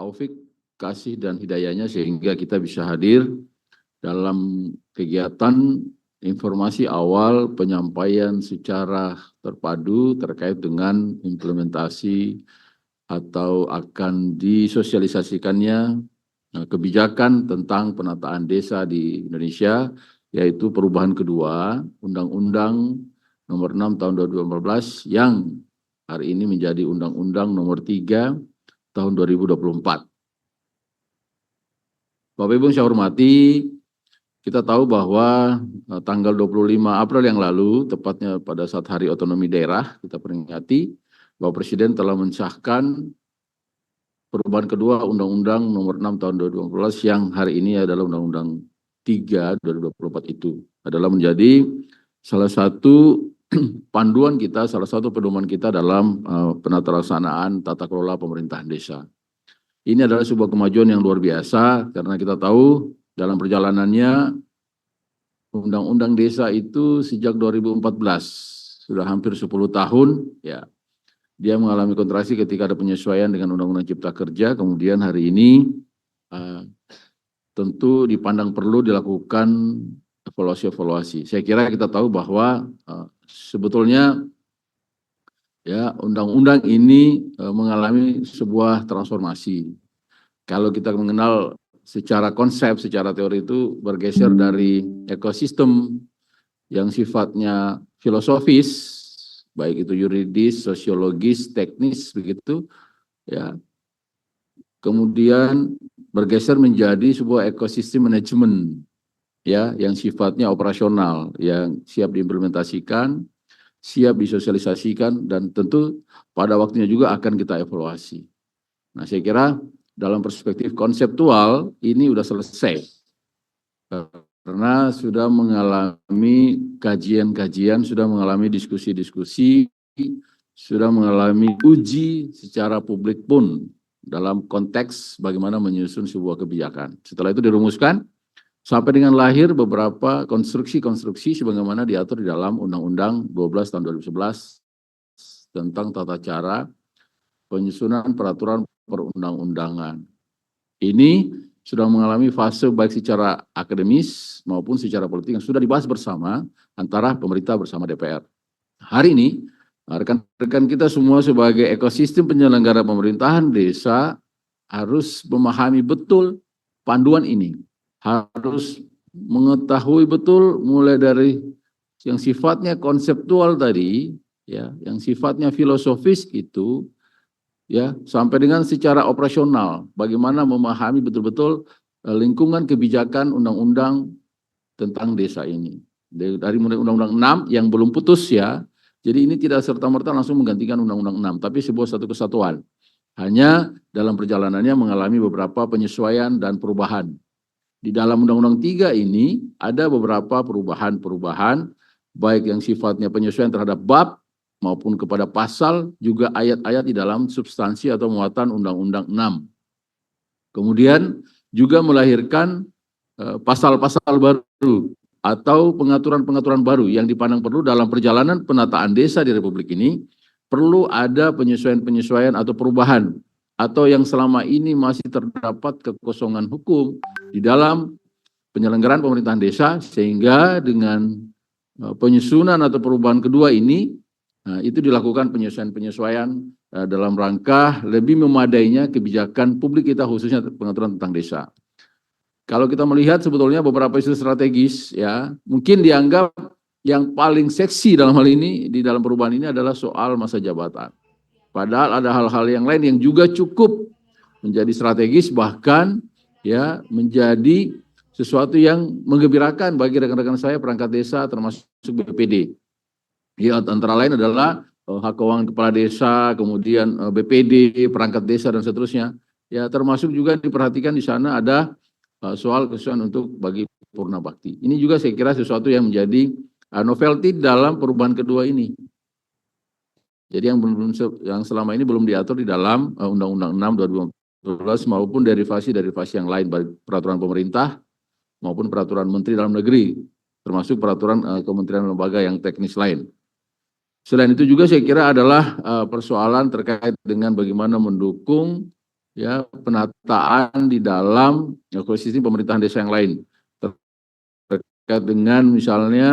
taufik, kasih dan hidayahnya sehingga kita bisa hadir dalam kegiatan informasi awal penyampaian secara terpadu terkait dengan implementasi atau akan disosialisasikannya kebijakan tentang penataan desa di Indonesia, yaitu perubahan kedua Undang-Undang Nomor 6 Tahun 2014 yang hari ini menjadi Undang-Undang Nomor 3 Tahun 2024. Bapak Ibu yang saya hormati, kita tahu bahwa tanggal 25 April yang lalu, tepatnya pada saat Hari Otonomi Daerah, kita peringati bahwa Presiden telah mensahkan perubahan kedua Undang-Undang Nomor 6 Tahun 2014 yang hari ini adalah Undang-Undang 3 2024 itu adalah menjadi salah satu panduan kita, salah satu pedoman kita dalam penata laksanaan tata kelola pemerintahan desa. Ini adalah sebuah kemajuan yang luar biasa karena kita tahu dalam perjalanannya Undang-Undang Desa itu sejak 2014 sudah hampir 10 tahun ya. Dia mengalami kontraksi ketika ada penyesuaian dengan Undang-Undang Cipta Kerja, kemudian hari ini tentu dipandang perlu dilakukan evaluasi-evaluasi. Saya kira kita tahu bahwa sebetulnya ya undang-undang ini mengalami sebuah transformasi. Kalau kita mengenal secara konsep, secara teori itu bergeser dari ekosistem yang sifatnya filosofis, baik itu yuridis, sosiologis, teknis begitu ya. Kemudian bergeser menjadi sebuah ekosistem manajemen ya yang sifatnya operasional, yang siap diimplementasikan, siap disosialisasikan dan tentu pada waktunya juga akan kita evaluasi. Nah, saya kira dalam perspektif konseptual ini sudah selesai. Karena sudah mengalami kajian-kajian, sudah mengalami diskusi-diskusi, sudah mengalami uji secara publik pun dalam konteks bagaimana menyusun sebuah kebijakan. Setelah itu dirumuskan sampai dengan lahir beberapa konstruksi-konstruksi sebagaimana diatur di dalam Undang-Undang 12 tahun 2011 tentang tata cara penyusunan peraturan perundang-undangan. Ini sudah mengalami fase baik secara akademis maupun secara politik yang sudah dibahas bersama antara pemerintah bersama DPR. Hari ini, rekan-rekan kita semua sebagai ekosistem penyelenggara pemerintahan desa harus memahami betul panduan ini. Harus mengetahui betul mulai dari yang sifatnya konseptual tadi, ya, yang sifatnya filosofis itu, ya, sampai dengan secara operasional, bagaimana memahami betul-betul lingkungan kebijakan undang-undang tentang desa ini. Dari mulai Undang-Undang 6 yang belum putus ya, jadi ini tidak serta-merta langsung menggantikan Undang-Undang 6, tapi sebuah satu kesatuan. Hanya dalam perjalanannya mengalami beberapa penyesuaian dan perubahan. Di dalam Undang-Undang 3 ini ada beberapa perubahan-perubahan, baik yang sifatnya penyesuaian terhadap bab, maupun kepada pasal, juga ayat-ayat di dalam substansi atau muatan Undang-Undang 6. Kemudian juga melahirkan pasal-pasal baru atau pengaturan-pengaturan baru yang dipandang perlu dalam perjalanan penataan desa di Republik ini, perlu ada penyesuaian-penyesuaian atau perubahan, atau yang selama ini masih terdapat kekosongan hukum di dalam penyelenggaraan pemerintahan desa, sehingga dengan penyusunan atau perubahan kedua ini, itu dilakukan penyesuaian-penyesuaian dalam rangka lebih memadainya kebijakan publik kita khususnya pengaturan tentang desa. Kalau kita melihat sebetulnya beberapa isu strategis ya, mungkin dianggap yang paling seksi dalam hal ini di dalam perubahan ini adalah soal masa jabatan. Padahal ada hal-hal yang lain yang juga cukup menjadi strategis, bahkan ya menjadi sesuatu yang menggembirakan bagi rekan-rekan saya perangkat desa termasuk BPD. Ya, antara lain adalah hak keuangan kepala desa, kemudian BPD, perangkat desa dan seterusnya. Ya, termasuk juga diperhatikan di sana ada soal kesesuaian untuk bagi purna bakti. Ini juga saya kira sesuatu yang menjadi novelty dalam perubahan kedua ini. Jadi yang selama ini belum diatur di dalam Undang-Undang 6 2012 maupun derivasi-derivasi yang lain, baik peraturan pemerintah maupun peraturan menteri dalam negeri, termasuk peraturan kementerian lembaga yang teknis lain. Selain itu juga saya kira adalah persoalan terkait dengan bagaimana mendukung ya penataan di dalam ekosistem pemerintahan desa yang lain terkait dengan misalnya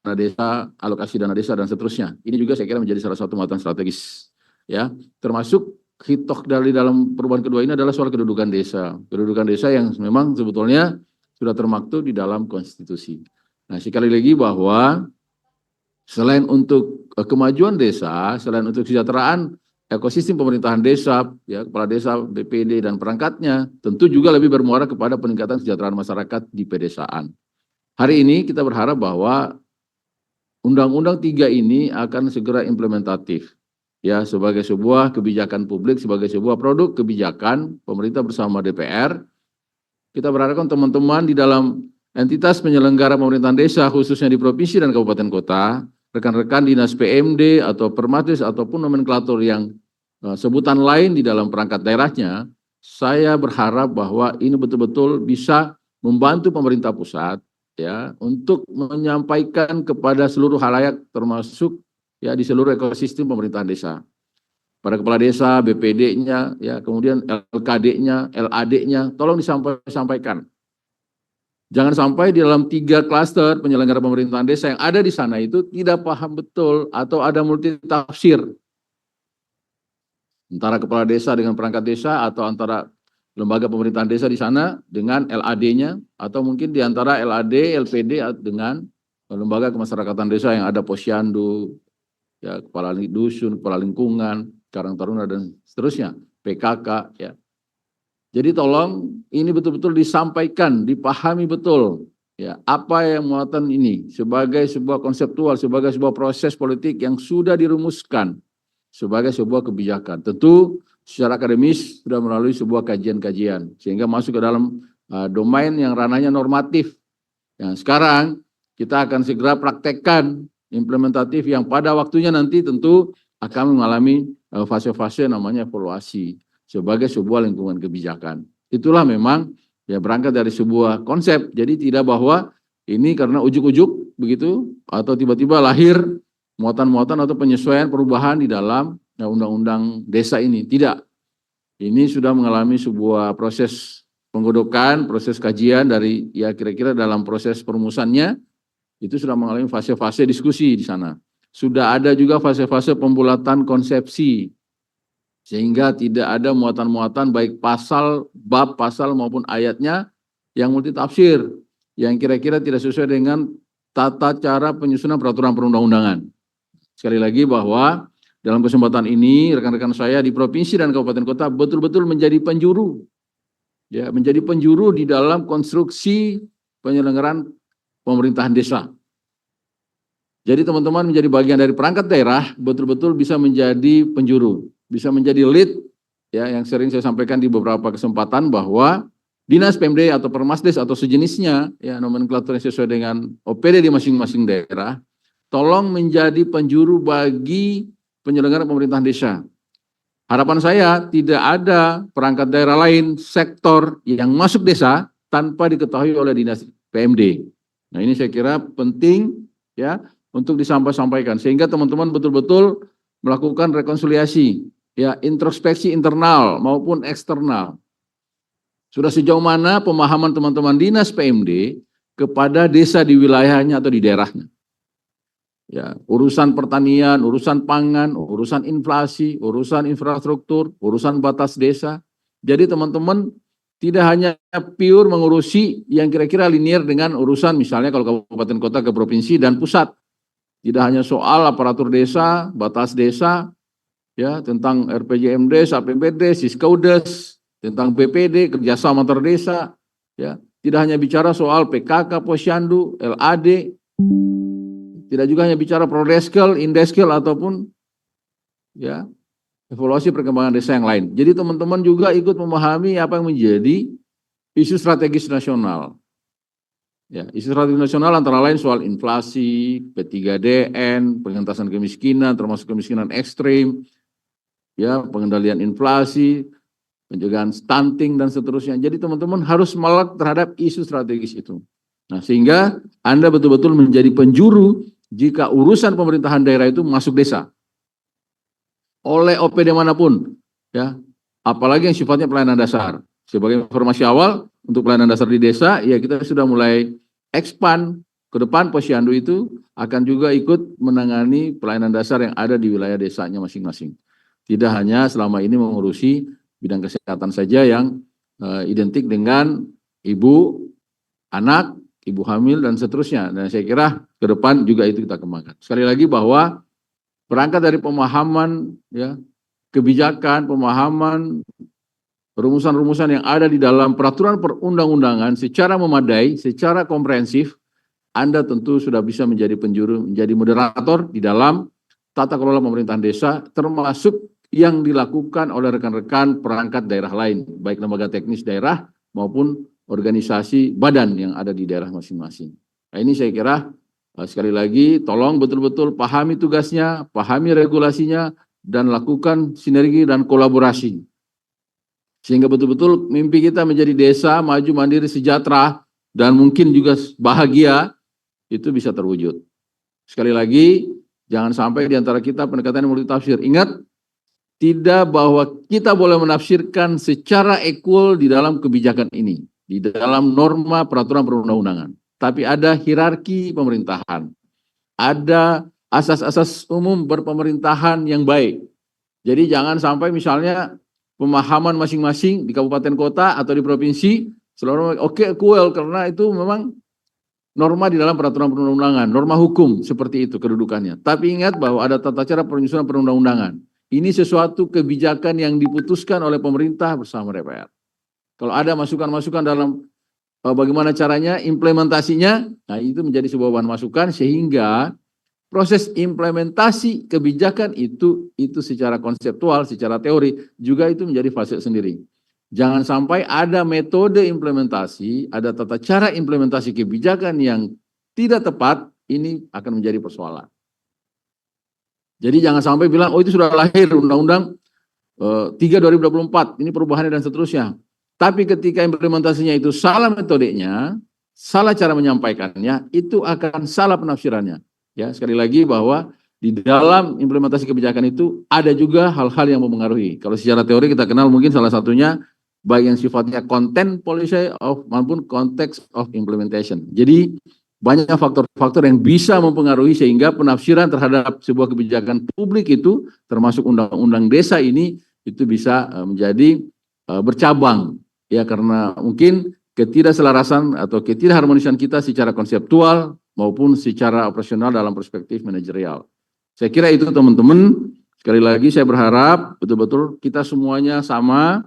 dana desa, alokasi dana desa dan seterusnya. Ini juga saya kira menjadi salah satu muatan strategis, ya. Termasuk hitok dari dalam perubahan kedua ini adalah soal kedudukan desa. Kedudukan desa yang memang sebetulnya sudah termaktub di dalam konstitusi. Nah, sekali lagi bahwa selain untuk kemajuan desa, selain untuk kesejahteraan ekosistem pemerintahan desa, ya, kepala desa, BPD dan perangkatnya, tentu juga lebih bermuara kepada peningkatan kesejahteraan masyarakat di pedesaan. Hari ini kita berharap bahwa Undang-Undang 3 ini akan segera implementatif, ya, sebagai sebuah kebijakan publik, sebagai sebuah produk kebijakan pemerintah bersama DPR. Kita berharapkan teman-teman di dalam entitas penyelenggara pemerintahan desa, khususnya di provinsi dan kabupaten kota, rekan-rekan dinas PMD atau permatis ataupun nomenklatur yang sebutan lain di dalam perangkat daerahnya, saya berharap bahwa ini betul-betul bisa membantu pemerintah pusat, ya, untuk menyampaikan kepada seluruh halayak termasuk, ya, di seluruh ekosistem pemerintahan desa. Pada kepala desa, BPD-nya, ya, kemudian LKD-nya, LAD-nya, tolong disampaikan. Jangan sampai di dalam 3 klaster penyelenggara pemerintahan desa yang ada di sana itu tidak paham betul atau ada multitafsir antara kepala desa dengan perangkat desa atau antara lembaga pemerintahan desa di sana dengan LAD-nya atau mungkin di antara LAD, LPD dengan lembaga kemasyarakatan desa yang ada posyandu, ya, kepala dusun, kepala lingkungan, Karang Taruna dan seterusnya, PKK, ya. Jadi tolong ini betul-betul disampaikan, dipahami betul, ya, apa yang muatan ini sebagai sebuah konseptual, sebagai sebuah proses politik yang sudah dirumuskan sebagai sebuah kebijakan. Tentu secara akademis sudah melalui sebuah kajian-kajian sehingga masuk ke dalam domain yang ranahnya normatif. Yang sekarang kita akan segera praktekkan implementatif yang pada waktunya nanti tentu akan mengalami fase-fase namanya evaluasi sebagai sebuah lingkungan kebijakan. Itulah memang, ya, berangkat dari sebuah konsep. Jadi tidak bahwa ini karena ujuk-ujuk begitu atau tiba-tiba lahir muatan-muatan atau penyesuaian perubahan di dalam undang-undang desa ini. Tidak. Ini sudah mengalami sebuah proses penggodokan, proses kajian dari, ya, kira-kira dalam proses perumusannya itu sudah mengalami fase-fase diskusi di sana. Sudah ada juga fase-fase pembulatan konsepsi sehingga tidak ada muatan-muatan baik pasal, bab, pasal maupun ayatnya yang multitafsir, yang kira-kira tidak sesuai dengan tata cara penyusunan peraturan perundang-undangan. Sekali lagi bahwa dalam kesempatan ini rekan-rekan saya di provinsi dan kabupaten kota betul-betul menjadi penjuru, ya, menjadi penjuru di dalam konstruksi penyelenggaraan pemerintahan desa. Jadi teman-teman menjadi bagian dari perangkat daerah betul-betul bisa menjadi penjuru, bisa menjadi lead, ya, yang sering saya sampaikan di beberapa kesempatan bahwa dinas PMD atau permasdes atau sejenisnya, ya, nomenklatur yang sesuai dengan OPD di masing-masing daerah, tolong menjadi penjuru bagi penyelenggara pemerintahan desa. Harapan saya tidak ada perangkat daerah lain, sektor yang masuk desa tanpa diketahui oleh dinas PMD. Nah, ini saya kira penting, ya, untuk disampaikan sehingga teman-teman betul-betul melakukan rekonsiliasi, ya, introspeksi internal maupun eksternal. Sudah sejauh mana pemahaman teman-teman dinas PMD kepada desa di wilayahnya atau di daerahnya? Ya, urusan pertanian, urusan pangan, urusan inflasi, urusan infrastruktur, urusan batas desa. Jadi teman-teman tidak hanya pure mengurusi yang kira-kira linear dengan urusan misalnya kalau kabupaten kota ke provinsi dan pusat. Tidak hanya soal aparatur desa, batas desa, ya, tentang RPJMD, APBD, Siskaudes, tentang BPD, kerjasama antar desa, ya. Tidak hanya bicara soal PKK, Posyandu, LAD, tidak juga hanya bicara Prodeskel, Indeskel ataupun, ya, evaluasi perkembangan desa yang lain. Jadi teman-teman juga ikut memahami apa yang menjadi isu strategis nasional. Ya, isu strategis nasional antara lain soal inflasi, P3DN, pengentasan kemiskinan, termasuk kemiskinan ekstrim, ya, pengendalian inflasi, pencegahan stunting dan seterusnya. Jadi teman-teman harus melek terhadap isu strategis itu. Nah, sehingga Anda betul-betul menjadi penjuru jika urusan pemerintahan daerah itu masuk desa oleh OPD manapun, ya, apalagi yang sifatnya pelayanan dasar. Sebagai informasi awal, untuk pelayanan dasar di desa, ya kita sudah mulai expand ke depan. Posyandu itu akan juga ikut menangani pelayanan dasar yang ada di wilayah desanya masing-masing. Tidak hanya selama ini mengurusi bidang kesehatan saja yang identik dengan ibu, anak, ibu hamil, dan seterusnya. Dan saya kira ke depan juga itu kita kembangkan. Sekali lagi bahwa berangkat dari pemahaman, ya, kebijakan, pemahaman, rumusan-rumusan yang ada di dalam peraturan perundang-undangan secara memadai, secara komprehensif, Anda tentu sudah bisa menjadi penjuru, menjadi moderator di dalam tata kelola pemerintahan desa, termasuk yang dilakukan oleh rekan-rekan perangkat daerah lain, baik lembaga teknis daerah maupun organisasi badan yang ada di daerah masing-masing. Nah, ini saya kira sekali lagi tolong betul-betul pahami tugasnya, pahami regulasinya, dan lakukan sinergi dan kolaborasi. Sehingga betul-betul mimpi kita menjadi desa maju, mandiri, sejahtera, dan mungkin juga bahagia, itu bisa terwujud. Sekali lagi, jangan sampai di antara kita pendekatan yang multitafsir. Ingat, tidak bahwa kita boleh menafsirkan secara equal di dalam kebijakan ini, di dalam norma peraturan perundang-undangan. Tapi ada hierarki pemerintahan, ada asas-asas umum berpemerintahan yang baik. Jadi jangan sampai misalnya pemahaman masing-masing di kabupaten kota atau di provinsi selalu oke, equal, karena itu memang norma di dalam peraturan perundang-undangan, norma hukum seperti itu kedudukannya. Tapi ingat bahwa ada tata cara penyusunan perundang-undangan. Ini sesuatu kebijakan yang diputuskan oleh pemerintah bersama DPR. Kalau ada masukan-masukan dalam bagaimana caranya, implementasinya, nah itu menjadi sebuah bahan masukan sehingga proses implementasi kebijakan itu secara konseptual, secara teori juga itu menjadi fase sendiri. Jangan sampai ada metode implementasi, ada tata cara implementasi kebijakan yang tidak tepat, ini akan menjadi persoalan. Jadi jangan sampai bilang, oh itu sudah lahir Undang-Undang 3/2024, ini perubahannya dan seterusnya. Tapi ketika implementasinya itu salah metodenya, salah cara menyampaikannya, itu akan salah penafsirannya. Ya, sekali lagi bahwa di dalam implementasi kebijakan itu ada juga hal-hal yang mempengaruhi. Kalau secara teori kita kenal mungkin salah satunya baik yang sifatnya content policy maupun context of implementation. Jadi banyak faktor-faktor yang bisa mempengaruhi sehingga penafsiran terhadap sebuah kebijakan publik itu termasuk undang-undang desa ini itu bisa menjadi bercabang, ya, karena mungkin ketidakselarasan atau ketidakharmonisan kita secara konseptual maupun secara operasional dalam perspektif manajerial. Saya kira itu teman-teman, sekali lagi saya berharap betul-betul kita semuanya sama,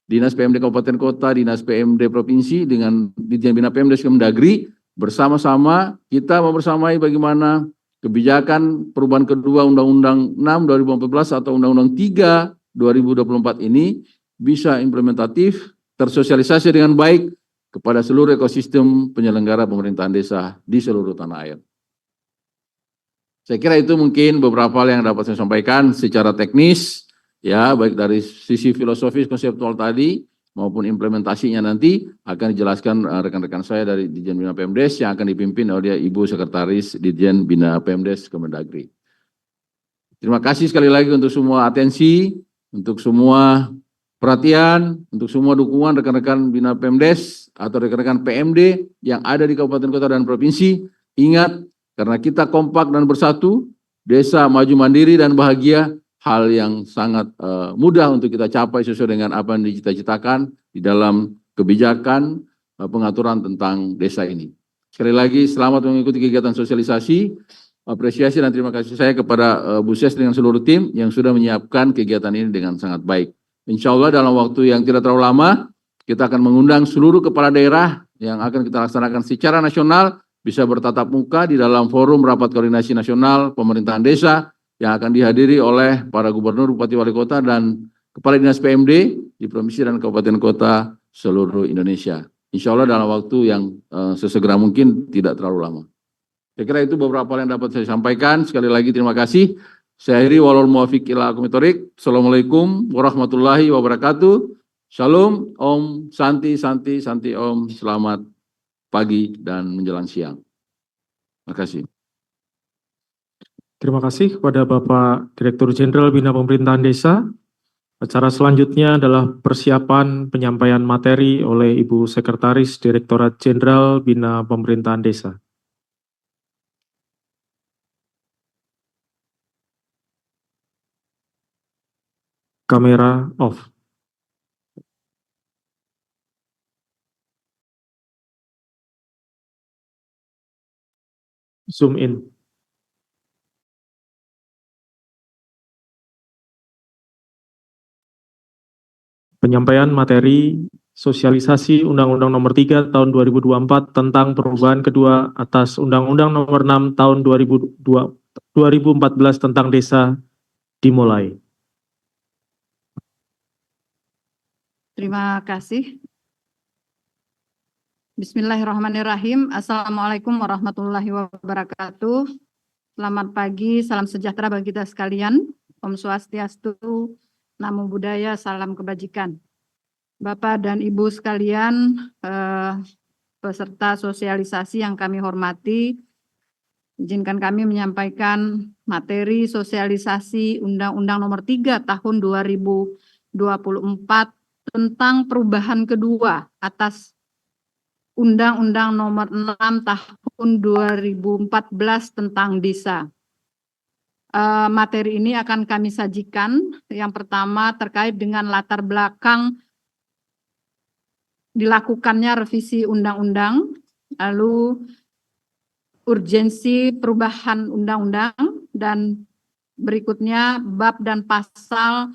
Dinas PMD Kabupaten Kota, Dinas PMD Provinsi dengan Ditjen Bina Pemdes Kemendagri, bersama-sama kita membersamai bagaimana kebijakan perubahan kedua Undang-Undang 6 2014 atau Undang-Undang 3 2024 ini bisa implementatif, tersosialisasi dengan baik kepada seluruh ekosistem penyelenggara pemerintahan desa di seluruh tanah air. Saya kira itu mungkin beberapa hal yang dapat saya sampaikan secara teknis, ya, baik dari sisi filosofis konseptual tadi maupun implementasinya nanti akan dijelaskan rekan-rekan saya dari Ditjen Bina Pemdes yang akan dipimpin oleh Ibu Sekretaris Ditjen Bina Pemdes Kemendagri. Terima kasih sekali lagi untuk semua atensi, untuk semua perhatian, untuk semua dukungan rekan-rekan Bina Pemdes atau rekan-rekan PMD yang ada di kabupaten kota dan provinsi. Ingat, karena kita kompak dan bersatu, desa maju mandiri dan bahagia, hal yang sangat mudah untuk kita capai sesuai dengan apa yang dicita-citakan di dalam kebijakan pengaturan tentang desa ini. Sekali lagi, selamat mengikuti kegiatan sosialisasi. Apresiasi dan terima kasih saya kepada Bu Ses dengan seluruh tim yang sudah menyiapkan kegiatan ini dengan sangat baik. Insya Allah dalam waktu yang tidak terlalu lama, kita akan mengundang seluruh kepala daerah yang akan kita laksanakan secara nasional, bisa bertatap muka di dalam forum rapat koordinasi nasional pemerintahan desa yang akan dihadiri oleh para gubernur, bupati, wali kota, dan kepala dinas PMD di provinsi dan kabupaten kota seluruh Indonesia. Insya Allah dalam waktu yang sesegera mungkin, tidak terlalu lama. Saya kira itu beberapa hal yang dapat saya sampaikan. Sekali lagi terima kasih. Saya akhiri walal muwafiq ila aqwamit thoriq. Assalamualaikum warahmatullahi wabarakatuh. Shalom, Om, Santi, Santi, Santi, Om. Selamat pagi dan menjelang siang. Terima kasih. Terima kasih kepada Bapak Direktur Jenderal Bina Pemerintahan Desa, Acara selanjutnya adalah persiapan penyampaian materi oleh Ibu Sekretaris Direktorat Jenderal Bina Pemerintahan Desa. Kamera off. Zoom in. Penyampaian materi sosialisasi Undang-Undang Nomor 3 Tahun 2024 tentang perubahan kedua atas Undang-Undang Nomor 6 Tahun 2014 tentang desa dimulai. Terima kasih. Bismillahirrahmanirrahim. Assalamualaikum warahmatullahi wabarakatuh. Selamat pagi, salam sejahtera bagi kita sekalian. Om Swastiastu, Namo Buddhaya, salam kebajikan. Bapak dan Ibu sekalian, peserta sosialisasi yang kami hormati, izinkan kami menyampaikan materi sosialisasi Undang-Undang Nomor 3 Tahun 2024 tentang perubahan kedua atas Undang-Undang Nomor 6 Tahun 2014 tentang desa. Materi ini akan kami sajikan. Yang pertama terkait dengan latar belakang dilakukannya revisi undang-undang, lalu urgensi perubahan undang-undang, dan berikutnya bab dan pasal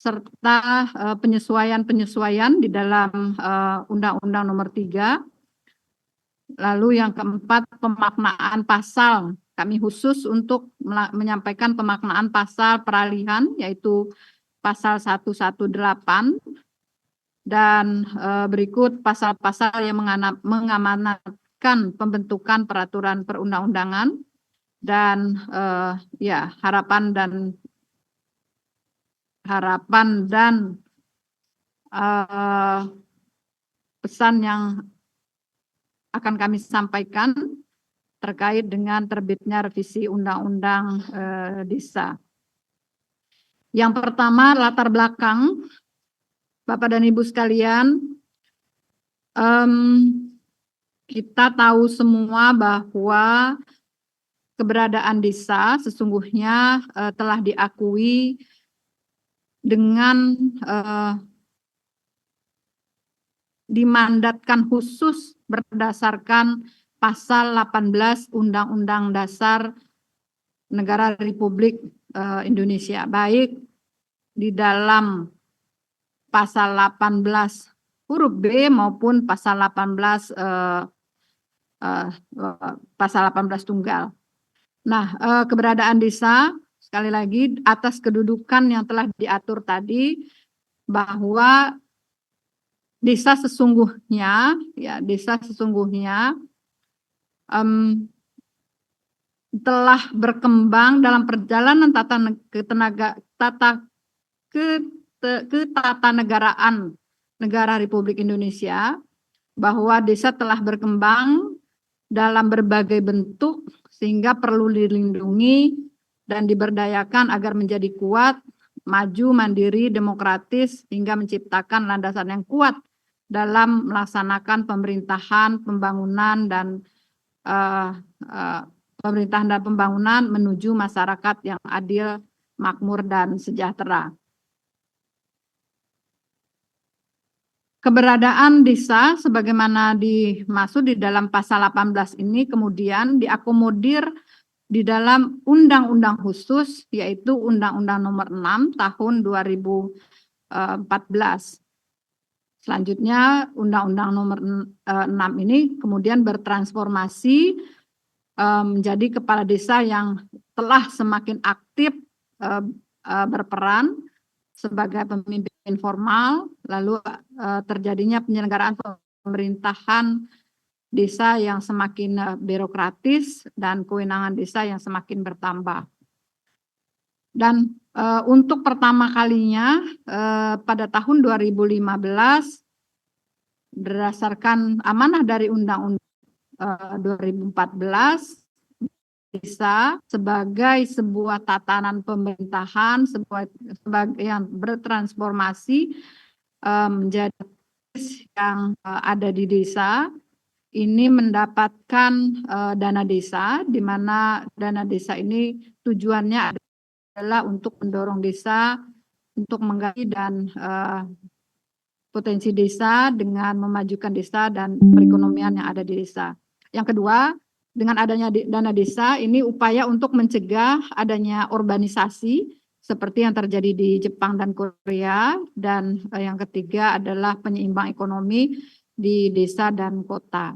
serta penyesuaian-penyesuaian di dalam Undang-Undang Nomor 3. Lalu yang keempat, pemaknaan pasal. Kami khusus untuk menyampaikan pemaknaan pasal peralihan, yaitu pasal 118, dan berikut pasal-pasal yang mengamanatkan pembentukan peraturan perundang-undangan, dan ya harapan dan pesan yang akan kami sampaikan terkait dengan terbitnya revisi Undang-Undang Desa. Yang pertama, latar belakang, Bapak dan Ibu sekalian, kita tahu semua bahwa keberadaan desa sesungguhnya telah diakui dengan dimandatkan khusus berdasarkan pasal 18 Undang-Undang Dasar Negara Republik Indonesia, baik di dalam pasal 18 huruf B maupun pasal 18 tunggal. Nah, keberadaan desa sekali lagi atas kedudukan yang telah diatur tadi, bahwa desa sesungguhnya telah berkembang dalam perjalanan ketatanegaraan negara Republik Indonesia, bahwa desa telah berkembang dalam berbagai bentuk sehingga perlu dilindungi dan diberdayakan agar menjadi kuat, maju, mandiri, demokratis, hingga menciptakan landasan yang kuat dalam melaksanakan pemerintahan, pembangunan, dan menuju masyarakat yang adil, makmur, dan sejahtera. Keberadaan desa sebagaimana dimaksud di dalam pasal 18 ini kemudian diakomodir di dalam undang-undang khusus, yaitu Undang-Undang Nomor 6 Tahun 2014. Selanjutnya Undang-Undang Nomor 6 ini kemudian bertransformasi menjadi kepala desa yang telah semakin aktif berperan sebagai pemimpin formal, lalu terjadinya penyelenggaraan pemerintahan desa yang semakin birokratis dan kewenangan desa yang semakin bertambah. Dan untuk pertama kalinya pada tahun 2015 berdasarkan amanah dari Undang-Undang 2014 desa sebagai sebuah tatanan pemerintahan, sebagai yang bertransformasi menjadi yang ada di desa ini mendapatkan dana desa, di mana dana desa ini tujuannya adalah untuk mendorong desa untuk menggali dan potensi desa dengan memajukan desa dan perekonomian yang ada di desa. Yang kedua, dengan adanya dana desa ini upaya untuk mencegah adanya urbanisasi seperti yang terjadi di Jepang dan Korea, dan yang ketiga adalah penyeimbang ekonomi di desa dan kota.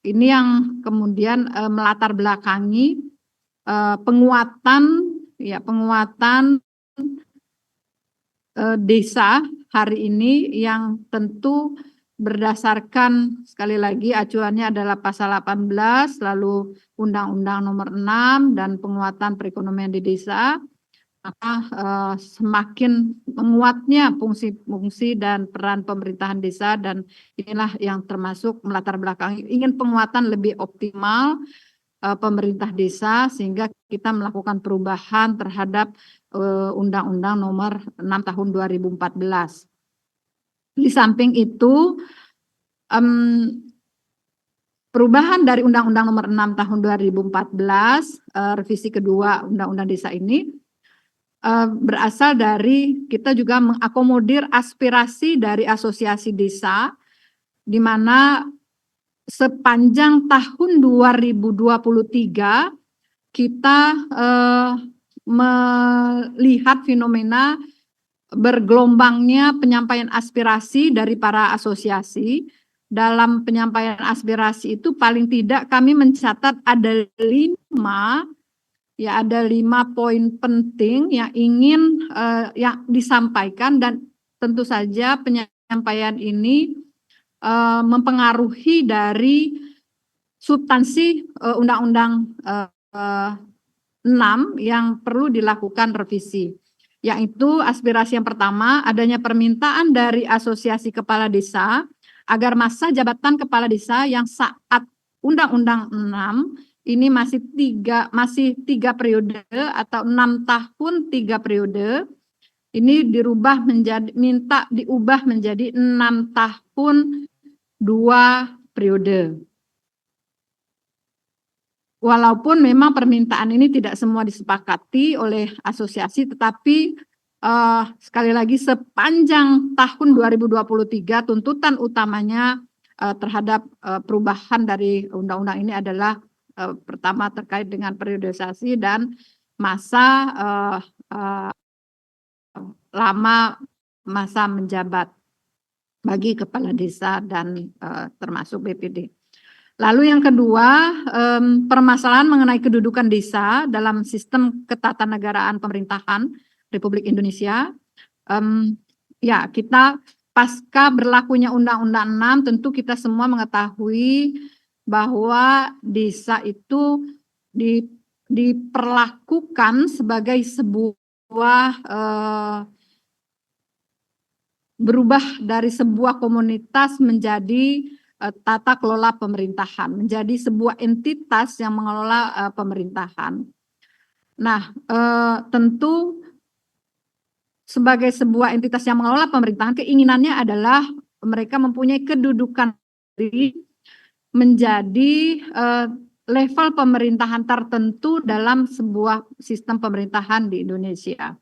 Ini yang kemudian melatar belakangi penguatan desa hari ini yang tentu berdasarkan sekali lagi acuannya adalah pasal 18 lalu Undang-Undang Nomor 6 dan penguatan perekonomian di desa, maka semakin menguatnya fungsi-fungsi dan peran pemerintahan desa, dan inilah yang termasuk melatar belakang ingin penguatan lebih optimal pemerintah desa sehingga kita melakukan perubahan terhadap Undang-Undang Nomor 6 Tahun 2014. Di samping itu, perubahan dari Undang-Undang Nomor 6 Tahun 2014, revisi kedua Undang-Undang Desa ini berasal dari kita juga mengakomodir aspirasi dari asosiasi desa, di mana sepanjang tahun 2023 kita melihat fenomena bergelombangnya penyampaian aspirasi dari para asosiasi. Dalam penyampaian aspirasi itu paling tidak kami mencatat ada 5 poin penting yang ingin yang disampaikan, dan tentu saja penyampaian ini mempengaruhi dari substansi Undang-Undang 6 yang perlu dilakukan revisi. Yaitu aspirasi yang pertama, adanya permintaan dari asosiasi kepala desa agar masa jabatan kepala desa yang saat Undang-Undang 6 ini masih tiga periode atau 6 tahun 3 periode, ini diubah menjadi 6 tahun 2 periode. Walaupun memang permintaan ini tidak semua disepakati oleh asosiasi, tetapi sekali lagi sepanjang tahun 2023 tuntutan utamanya terhadap perubahan dari undang-undang ini adalah pertama terkait dengan periodisasi dan masa lama masa menjabat bagi kepala desa dan termasuk BPD. Lalu yang kedua, permasalahan mengenai kedudukan desa dalam sistem ketatanegaraan pemerintahan Republik Indonesia. Ya, kita pasca berlakunya Undang-Undang 6 tentu kita semua mengetahui bahwa desa itu diperlakukan sebagai sebuah berubah dari sebuah komunitas menjadi tata kelola pemerintahan, menjadi sebuah entitas yang mengelola pemerintahan. Nah, tentu sebagai sebuah entitas yang mengelola pemerintahan, keinginannya adalah mereka mempunyai kedudukan menjadi level pemerintahan tertentu dalam sebuah sistem pemerintahan di Indonesia.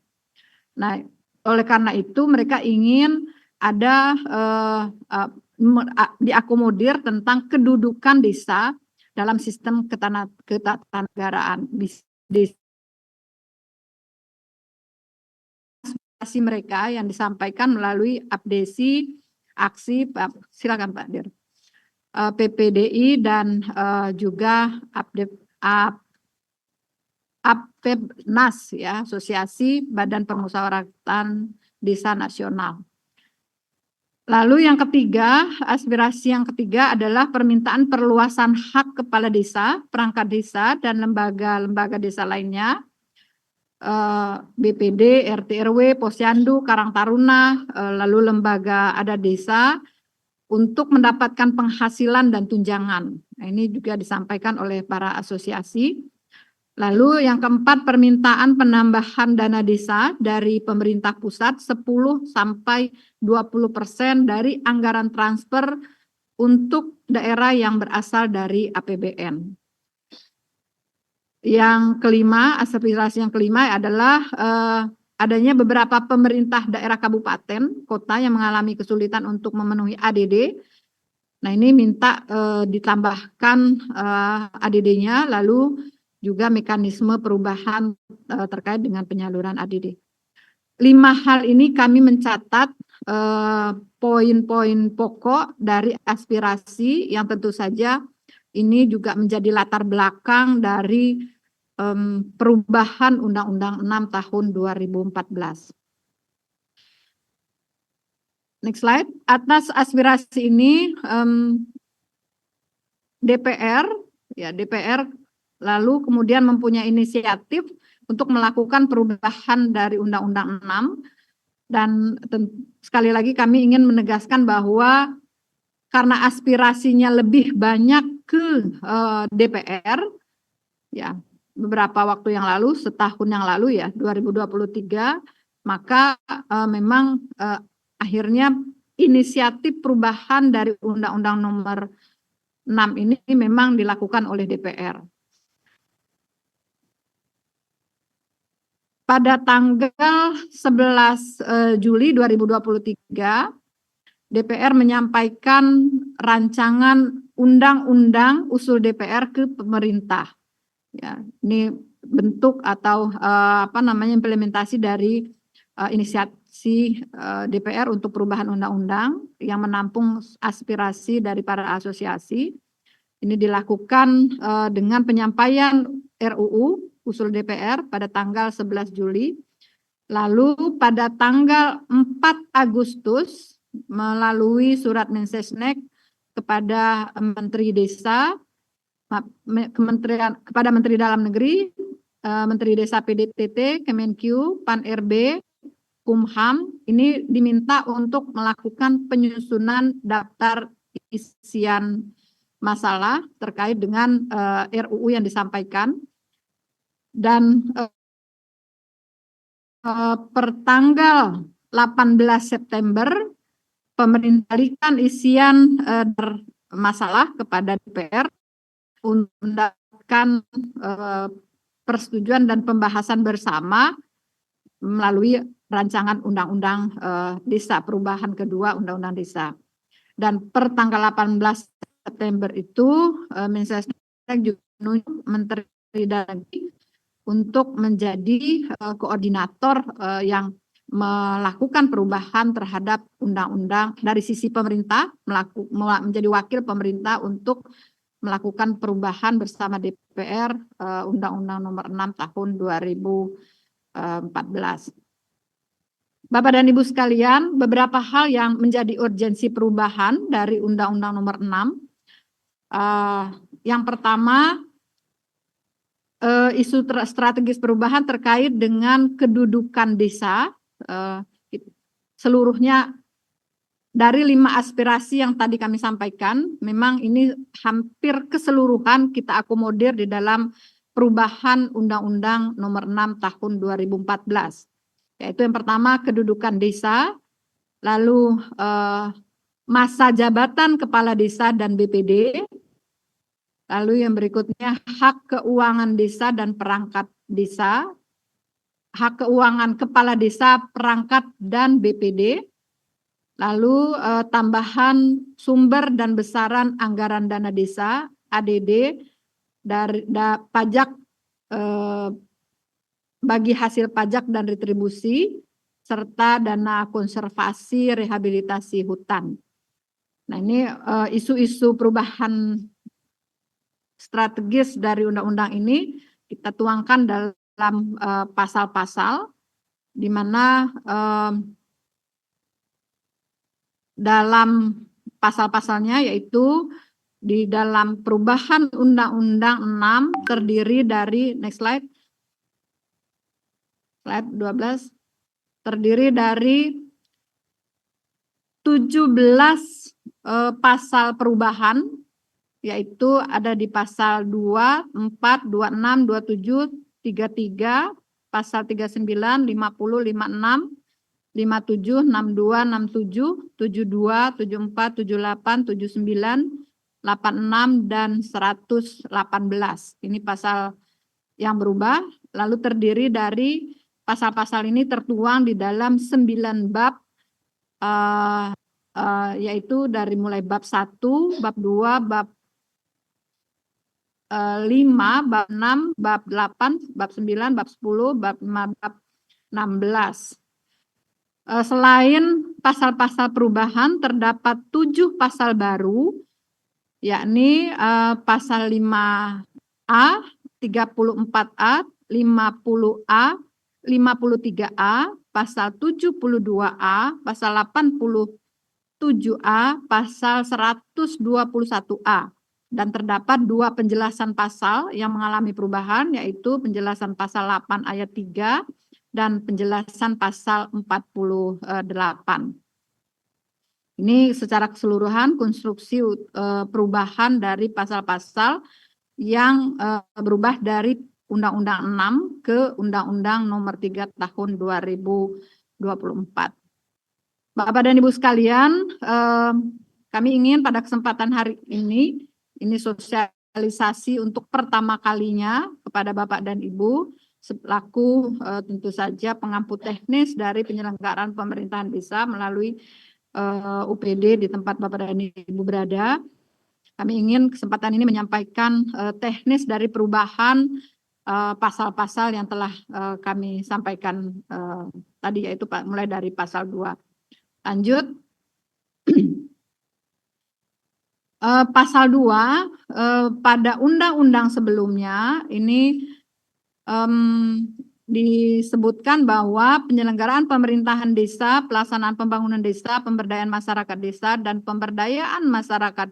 Nah, oleh karena itu mereka ingin ada diakomodir tentang kedudukan desa dalam sistem ketatanegaraan. Aspirasi mereka yang disampaikan melalui abdesi aksi, silakan Pak Dir, PPDI dan juga APBNAS ya, Asosiasi Badan Permusyawaratan Desa Nasional. Lalu yang ketiga, aspirasi yang ketiga adalah permintaan perluasan hak kepala desa, perangkat desa, dan lembaga-lembaga desa lainnya, BPD, RT RW, Posyandu, Karang Taruna, lalu lembaga adat desa untuk mendapatkan penghasilan dan tunjangan. Nah, ini juga disampaikan oleh para asosiasi. Lalu yang keempat, permintaan penambahan dana desa dari pemerintah pusat 10 sampai 20% dari anggaran transfer untuk daerah yang berasal dari APBN. Yang kelima, aspirasi yang kelima adalah adanya beberapa pemerintah daerah kabupaten, kota yang mengalami kesulitan untuk memenuhi ADD. Nah, ini minta ditambahkan ADD-nya, lalu juga mekanisme perubahan terkait dengan penyaluran ADD. 5 hal ini kami mencatat poin-poin pokok dari aspirasi yang tentu saja ini juga menjadi latar belakang dari perubahan Undang-Undang 6 tahun 2014. Next slide. Atas aspirasi ini DPR lalu kemudian mempunyai inisiatif untuk melakukan perubahan dari Undang-Undang 6, dan sekali lagi kami ingin menegaskan bahwa karena aspirasinya lebih banyak ke DPR, ya beberapa waktu yang lalu, setahun yang lalu ya 2023, maka memang akhirnya inisiatif perubahan dari Undang-Undang nomor 6 ini memang dilakukan oleh DPR. Pada tanggal 11 Juli 2023, DPR menyampaikan rancangan undang-undang usul DPR ke pemerintah. Ya, ini bentuk atau implementasi dari inisiasi DPR untuk perubahan undang-undang yang menampung aspirasi dari para asosiasi. Ini dilakukan dengan penyampaian RUU usul DPR pada tanggal 11 Juli. Lalu pada tanggal 4 Agustus melalui surat Mensesnek kepada Menteri Desa, kepada Menteri Dalam Negeri, Menteri Desa PDTT, Kemenq, Pan-RB, Kumham, ini diminta untuk melakukan penyusunan daftar isian masalah terkait dengan RUU yang disampaikan. Dan per tanggal 18 September pemerintah isian masalah kepada DPR untuk mendapatkan persetujuan dan pembahasan bersama melalui rancangan undang-undang desa, perubahan kedua undang-undang desa. Dan per tanggal 18 September itu Mensesnek juga menunjuk Menteri Dalam Negeri untuk menjadi koordinator yang melakukan perubahan terhadap undang-undang dari sisi pemerintah, menjadi wakil pemerintah untuk melakukan perubahan bersama DPR Undang-Undang nomor 6 tahun 2014. Bapak dan Ibu sekalian, beberapa hal yang menjadi urgensi perubahan dari Undang-Undang nomor 6. Yang pertama, isu strategis perubahan terkait dengan kedudukan desa, seluruhnya dari 5 aspirasi yang tadi kami sampaikan, memang ini hampir keseluruhan kita akomodir di dalam perubahan Undang-Undang nomor 6 tahun 2014. Yaitu yang pertama kedudukan desa, lalu masa jabatan kepala desa dan BPD, lalu yang berikutnya hak keuangan desa dan perangkat desa, hak keuangan kepala desa, perangkat dan BPD, lalu tambahan sumber dan besaran anggaran dana desa ADD dari pajak bagi hasil pajak dan retribusi serta dana konservasi rehabilitasi hutan. Nah, ini isu-isu perubahan strategis dari undang-undang ini kita tuangkan dalam pasal-pasal di mana dalam pasal-pasalnya yaitu di dalam perubahan Undang-Undang 6 terdiri dari, next slide, slide 12, terdiri dari 17 pasal perubahan yaitu ada di pasal 2, 4, 26, 27, 33, pasal 39, 50, 56, 57, 62, 67, 72, 74, 78, 79, 86, dan 118. Ini pasal yang berubah, lalu terdiri dari pasal-pasal ini tertuang di dalam 9 bab, yaitu dari mulai bab 1, bab 2, bab 5, bab 6, bab 8, bab 9, bab 10, bab 5, bab 16. Selain pasal-pasal perubahan, terdapat 7 pasal baru, yakni pasal 5A, 34A, 50A, 53A, pasal 72A, pasal 87A, pasal 121A. Dan terdapat 2 penjelasan pasal yang mengalami perubahan, yaitu penjelasan pasal 8 ayat 3 dan penjelasan pasal 48. Ini secara keseluruhan konstruksi perubahan dari pasal-pasal yang berubah dari Undang-Undang 6 ke Undang-Undang Nomor 3 Tahun 2024. Bapak dan Ibu sekalian, kami ingin pada kesempatan hari ini sosialisasi untuk pertama kalinya kepada Bapak dan Ibu selaku tentu saja pengampu teknis dari penyelenggaraan pemerintahan desa melalui UPD di tempat Bapak dan Ibu berada. Kami ingin kesempatan ini menyampaikan teknis dari perubahan pasal-pasal yang telah kami sampaikan tadi, yaitu mulai dari pasal 2. Lanjut. Pasal 2 pada undang-undang sebelumnya ini disebutkan bahwa penyelenggaraan pemerintahan desa, pelaksanaan pembangunan desa, pemberdayaan masyarakat desa, dan pemberdayaan masyarakat,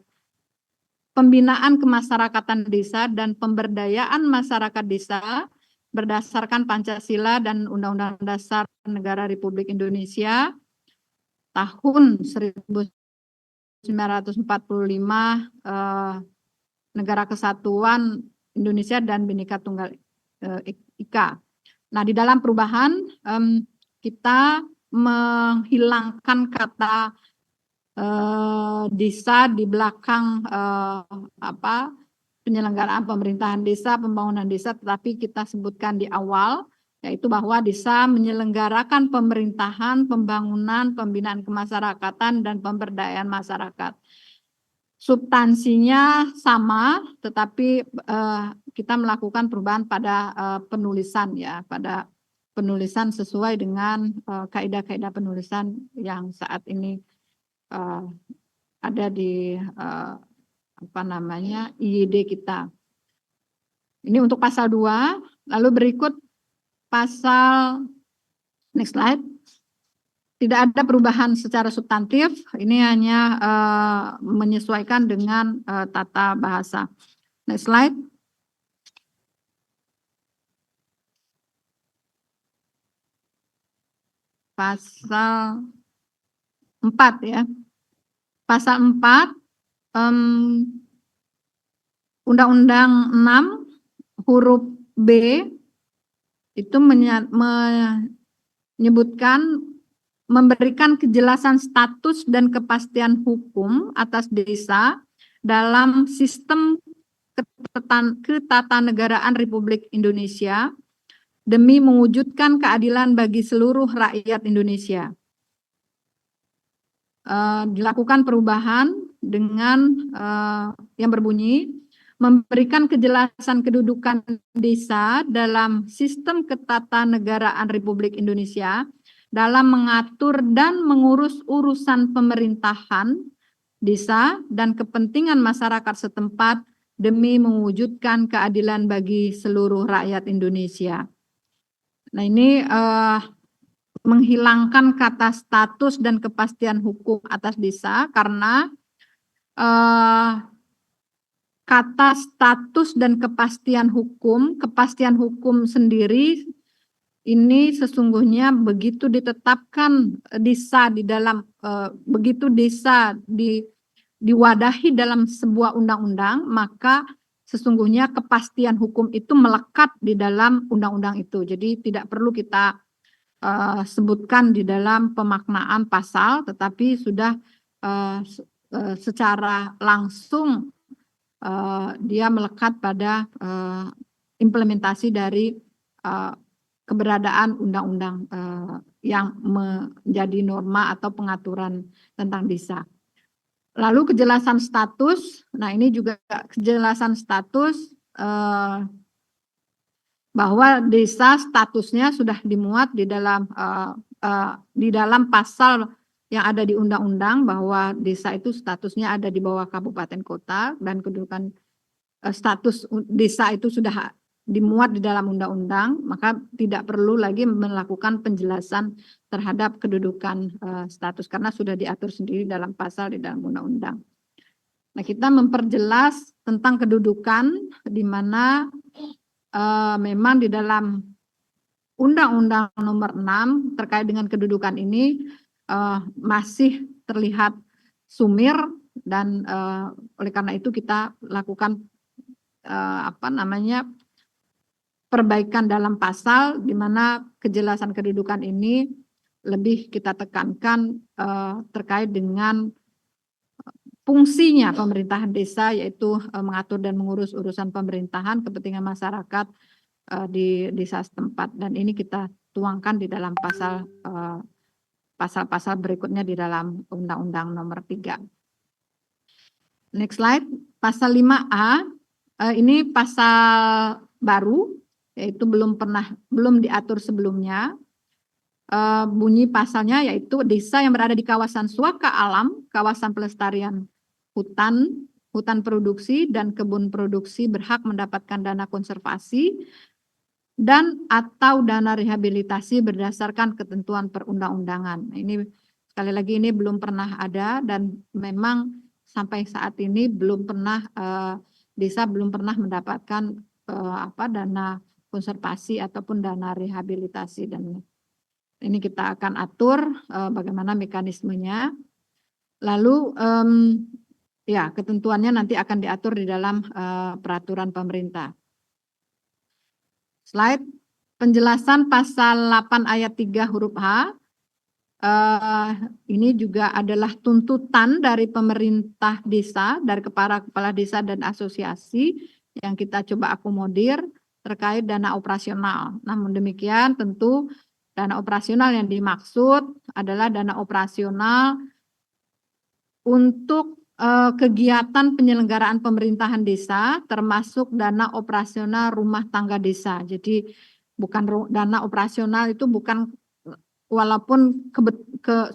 pembinaan kemasyarakatan desa, dan pemberdayaan masyarakat desa berdasarkan Pancasila dan Undang-Undang Dasar Negara Republik Indonesia tahun 1945, Negara Kesatuan Indonesia dan Bhinneka Tunggal Ika. Nah, di dalam perubahan kita menghilangkan kata desa di belakang penyelenggaraan pemerintahan desa, pembangunan desa, tetapi kita sebutkan di awal, yaitu bahwa desa menyelenggarakan pemerintahan, pembangunan, pembinaan kemasyarakatan, dan pemberdayaan masyarakat. Substansinya sama, tetapi kita melakukan perubahan pada penulisan, ya, pada penulisan sesuai dengan kaidah-kaidah penulisan yang saat ini ada di IYD kita. Ini untuk pasal 2, lalu berikut pasal, next slide. Tidak ada perubahan secara substantif, ini hanya menyesuaikan dengan tata bahasa. Next slide. Pasal 4 ya. Pasal 4, Undang-Undang 6 huruf B itu menyebutkan memberikan kejelasan status dan kepastian hukum atas desa dalam sistem ketatanegaraan Republik Indonesia demi mewujudkan keadilan bagi seluruh rakyat Indonesia. Dilakukan perubahan dengan yang berbunyi memberikan kejelasan kedudukan desa dalam sistem ketatanegaraan Republik Indonesia dalam mengatur dan mengurus urusan pemerintahan desa dan kepentingan masyarakat setempat demi mewujudkan keadilan bagi seluruh rakyat Indonesia. Nah, ini menghilangkan kata status dan kepastian hukum atas desa karena kata status dan kepastian hukum sendiri ini sesungguhnya begitu ditetapkan desa di dalam begitu desa diwadahi dalam sebuah undang-undang, maka sesungguhnya kepastian hukum itu melekat di dalam undang-undang itu. Jadi tidak perlu kita sebutkan di dalam pemaknaan pasal, tetapi sudah secara langsung dia melekat pada implementasi dari keberadaan undang-undang yang menjadi norma atau pengaturan tentang desa. Lalu kejelasan status, nah ini juga kejelasan status bahwa desa statusnya sudah dimuat di dalam pasal yang ada di undang-undang, bahwa desa itu statusnya ada di bawah kabupaten kota, dan kedudukan status desa itu sudah dimuat di dalam undang-undang, maka tidak perlu lagi melakukan penjelasan terhadap kedudukan status karena sudah diatur sendiri dalam pasal di dalam undang-undang. Nah, kita memperjelas tentang kedudukan di mana memang di dalam Undang-Undang Nomor 6 terkait dengan kedudukan ini masih terlihat sumir, dan oleh karena itu kita lakukan perbaikan dalam pasal di mana kejelasan kedudukan ini lebih kita tekankan terkait dengan fungsinya pemerintahan desa, yaitu mengatur dan mengurus urusan pemerintahan kepentingan masyarakat di desa setempat, dan ini kita tuangkan di dalam pasal-pasal berikutnya di dalam Undang-Undang Nomor 3. Next slide, pasal 5A, ini pasal baru, yaitu belum diatur sebelumnya. Bunyi pasalnya yaitu desa yang berada di kawasan suaka alam, kawasan pelestarian hutan produksi dan kebun produksi berhak mendapatkan dana konservasi dan atau dana rehabilitasi berdasarkan ketentuan perundang-undangan. Nah, ini sekali lagi ini belum pernah ada, dan memang sampai saat ini belum pernah desa belum pernah mendapatkan dana konservasi ataupun dana rehabilitasi, dan ini kita akan atur bagaimana mekanismenya. Lalu ketentuannya nanti akan diatur di dalam peraturan pemerintah. Slide penjelasan pasal 8 ayat 3 huruf H. Ini juga adalah tuntutan dari pemerintah desa, dari kepala desa dan asosiasi yang kita coba akomodir terkait dana operasional. Namun demikian tentu dana operasional yang dimaksud adalah dana operasional untuk kegiatan penyelenggaraan pemerintahan desa, termasuk dana operasional rumah tangga desa. Jadi bukan dana operasional itu bukan, walaupun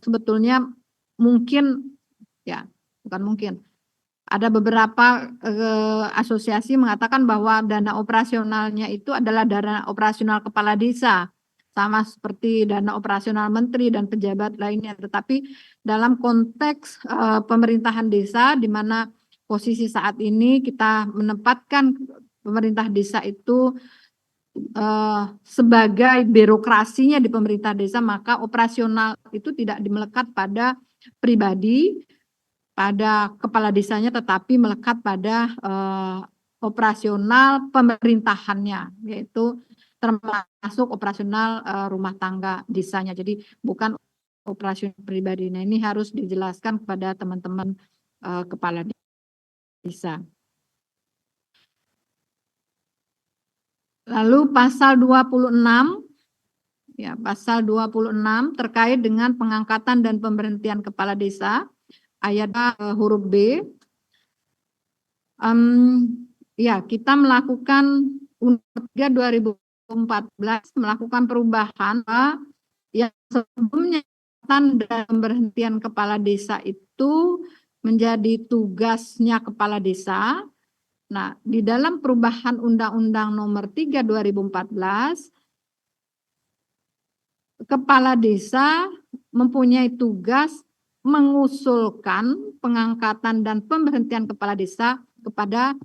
sebetulnya mungkin bukan mungkin. Ada beberapa asosiasi mengatakan bahwa dana operasionalnya itu adalah dana operasional kepala desa, sama seperti dana operasional menteri dan pejabat lainnya. Tetapi dalam konteks pemerintahan desa, di mana posisi saat ini kita menempatkan pemerintah desa itu sebagai birokrasinya di pemerintah desa, maka operasional itu tidak melekat pada pribadi, pada kepala desanya, tetapi melekat pada operasional pemerintahannya, yaitu termasuk operasional rumah tangga desanya. Jadi bukan operasional pribadi. Nah, ini harus dijelaskan kepada teman-teman kepala desa. Lalu pasal 26, pasal 26 terkait dengan pengangkatan dan pemberhentian kepala desa, ayat huruf B. Kita melakukan Undang-Undang 2014 melakukan perubahan yang sebelumnya dan pemberhentian kepala desa itu menjadi tugasnya kepala desa. Nah, di dalam perubahan Undang-Undang Nomor 3 2014, kepala desa mempunyai tugas mengusulkan pengangkatan dan pemberhentian kepala desa kepada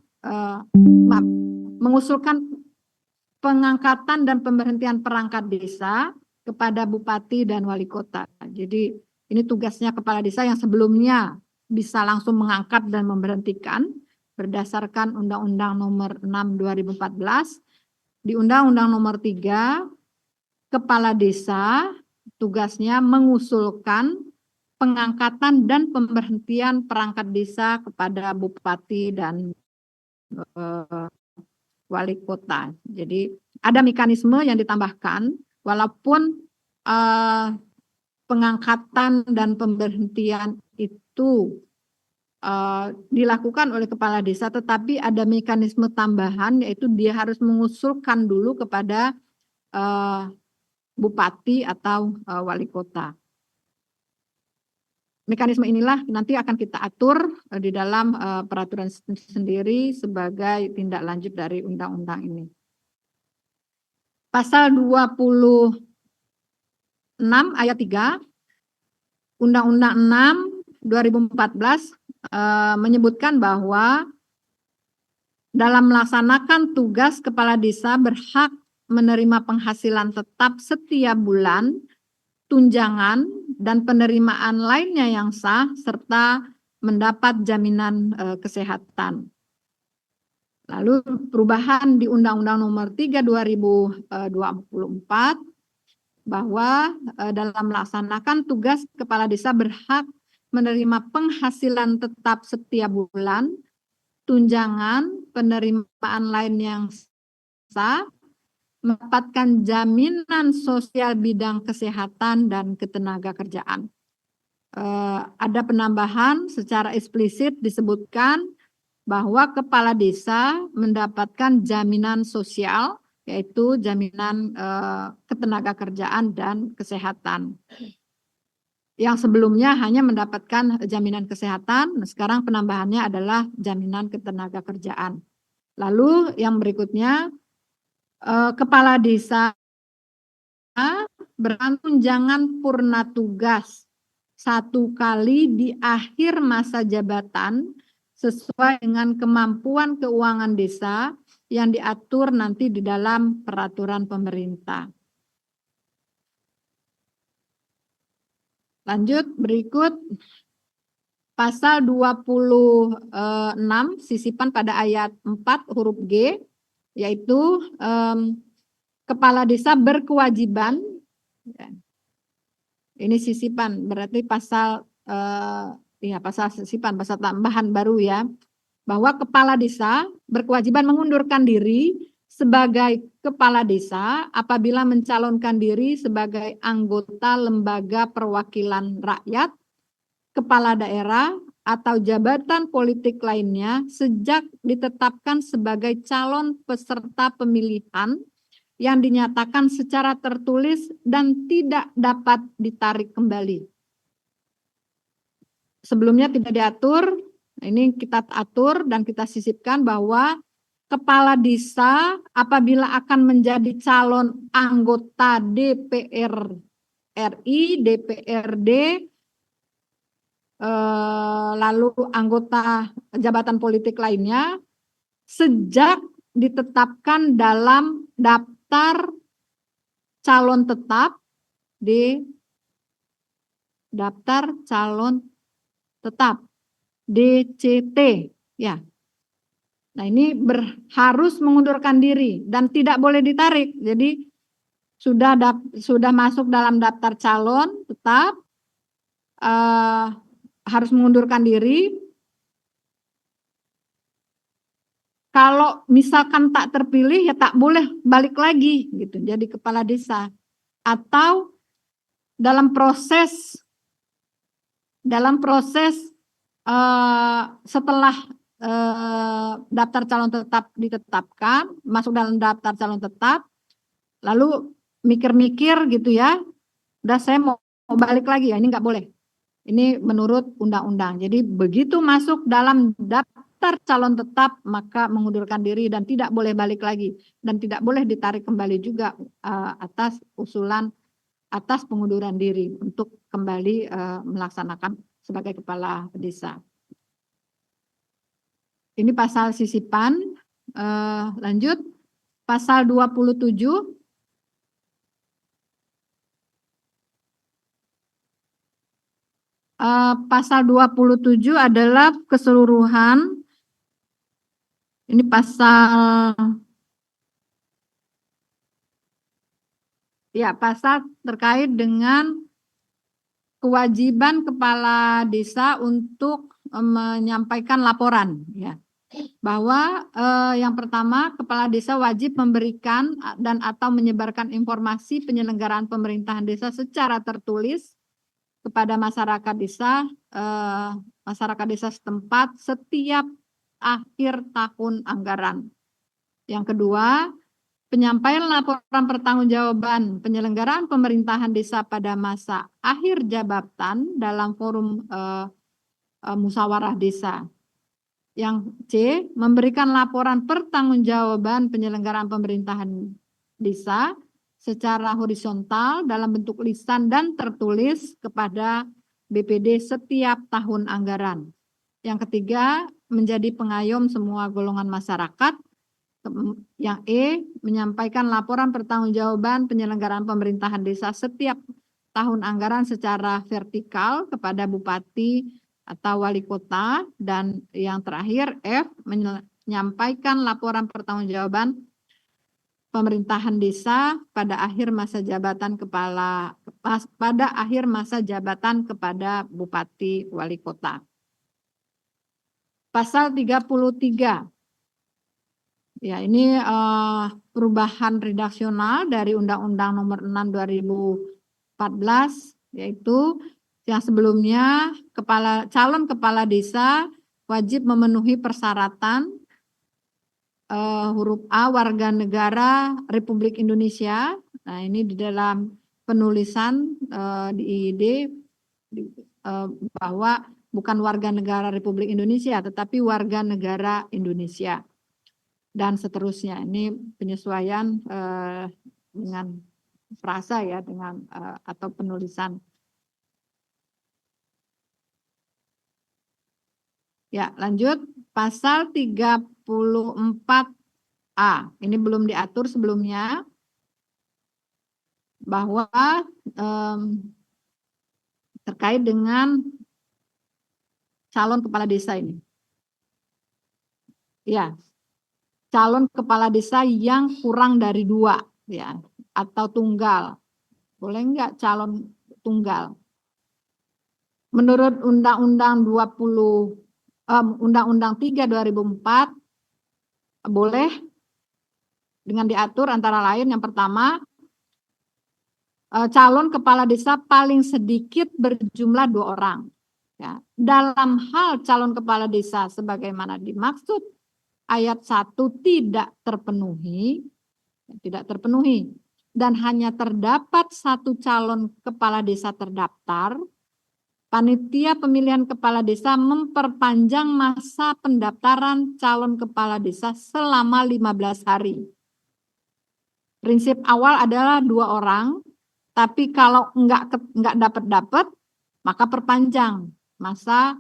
mengusulkan pengangkatan dan pemberhentian perangkat desa kepada bupati dan wali kota. Jadi ini tugasnya kepala desa yang sebelumnya bisa langsung mengangkat dan memberhentikan berdasarkan Undang-Undang Nomor 6 2014. Di Undang-Undang Nomor 3, Kepala Desa tugasnya mengusulkan pengangkatan dan pemberhentian perangkat desa kepada bupati dan wali kota. Jadi ada mekanisme yang ditambahkan, walaupun pengangkatan dan pemberhentian itu dilakukan oleh kepala desa, tetapi ada mekanisme tambahan, yaitu dia harus mengusulkan dulu kepada bupati atau wali kota. Mekanisme inilah nanti akan kita atur di dalam peraturan sendiri sebagai tindak lanjut dari undang-undang ini. Pasal 26 ayat 3 Undang-Undang 6 2014 menyebutkan bahwa dalam melaksanakan tugas kepala desa berhak menerima penghasilan tetap setiap bulan, tunjangan, dan penerimaan lainnya yang sah, serta mendapat jaminan kesehatan. Lalu perubahan di Undang-Undang Nomor 3 2024 bahwa dalam melaksanakan tugas kepala desa berhak menerima penghasilan tetap setiap bulan, tunjangan, penerimaan lain yang sah, mendapatkan jaminan sosial bidang kesehatan dan ketenaga kerjaan. Ada penambahan secara eksplisit disebutkan bahwa kepala desa mendapatkan jaminan sosial, yaitu jaminan ketenaga kerjaan dan kesehatan. Yang sebelumnya hanya mendapatkan jaminan kesehatan, sekarang penambahannya adalah jaminan ketenaga kerjaan. Lalu yang berikutnya, kepala desa berhak tunjangan purna tugas 1 kali di akhir masa jabatan sesuai dengan kemampuan keuangan desa yang diatur nanti di dalam peraturan pemerintah. Lanjut berikut pasal 26 sisipan pada ayat 4 huruf G, yaitu kepala desa berkewajiban, ini sisipan berarti pasal pasal sisipan, pasal tambahan baru ya, bahwa kepala desa berkewajiban mengundurkan diri sebagai kepala desa apabila mencalonkan diri sebagai anggota lembaga perwakilan rakyat, kepala daerah, atau jabatan politik lainnya sejak ditetapkan sebagai calon peserta pemilihan yang dinyatakan secara tertulis dan tidak dapat ditarik kembali. Sebelumnya tidak diatur, ini kita atur dan kita sisipkan bahwa kepala desa apabila akan menjadi calon anggota DPR RI, DPRD, lalu anggota jabatan politik lainnya, sejak ditetapkan dalam daftar calon tetap di daftar calon tetap DCT ya. Nah, ini harus mengundurkan diri dan tidak boleh ditarik. Jadi sudah masuk dalam daftar calon tetap, harus mengundurkan diri. Kalau misalkan tak terpilih ya tak boleh balik lagi gitu jadi kepala desa, atau dalam proses setelah daftar calon tetap ditetapkan, masuk dalam daftar calon tetap, lalu mikir-mikir gitu ya, udah saya mau balik lagi ya, ini nggak boleh. Ini menurut undang-undang. Jadi begitu masuk dalam daftar calon tetap, maka mengundurkan diri dan tidak boleh balik lagi. Dan tidak boleh ditarik kembali juga atas usulan, atas pengunduran diri untuk kembali melaksanakan sebagai kepala desa. Ini pasal sisipan. Lanjut, pasal 27. Pasal 27 adalah keseluruhan, ini pasal terkait dengan kewajiban kepala desa untuk menyampaikan laporan, ya. Bahwa yang pertama, kepala desa wajib memberikan dan atau menyebarkan informasi penyelenggaraan pemerintahan desa secara tertulis kepada masyarakat desa setempat setiap akhir tahun anggaran. Yang kedua, penyampaian laporan pertanggungjawaban penyelenggaraan pemerintahan desa pada masa akhir jabatan dalam forum musyawarah desa. Yang C, memberikan laporan pertanggungjawaban penyelenggaraan pemerintahan desa secara horizontal dalam bentuk lisan dan tertulis kepada BPD setiap tahun anggaran. Yang ketiga, menjadi pengayom semua golongan masyarakat. Yang E, menyampaikan laporan pertanggungjawaban penyelenggaraan pemerintahan desa setiap tahun anggaran secara vertikal kepada bupati atau wali kota. Dan yang terakhir F, menyampaikan laporan pertanggungjawaban pemerintahan desa pada akhir masa jabatan kepada bupati wali kota. Pasal 33. Ya, ini perubahan redaksional dari Undang-Undang Nomor 6 2014, yaitu yang sebelumnya calon kepala desa wajib memenuhi persyaratan huruf A, warga negara Republik Indonesia. Nah, ini di dalam penulisan di IID bahwa bukan warga negara Republik Indonesia, tetapi warga negara Indonesia. Dan seterusnya, ini penyesuaian dengan frasa ya, dengan atau penulisan. Ya, lanjut pasal 34A. Ini belum diatur sebelumnya, bahwa terkait dengan calon kepala desa ini. Ya, calon kepala desa yang kurang dari 2, ya, atau tunggal. Boleh enggak calon tunggal? Menurut Undang-Undang 3 2004 boleh dengan diatur antara lain yang pertama, calon kepala desa paling sedikit berjumlah 2 orang. Ya. Dalam hal calon kepala desa sebagaimana dimaksud ayat 1 tidak terpenuhi dan hanya terdapat 1 calon kepala desa terdaftar, panitia pemilihan kepala desa memperpanjang masa pendaftaran calon kepala desa selama 15 hari. Prinsip awal adalah 2 orang, tapi kalau enggak dapat maka perpanjang masa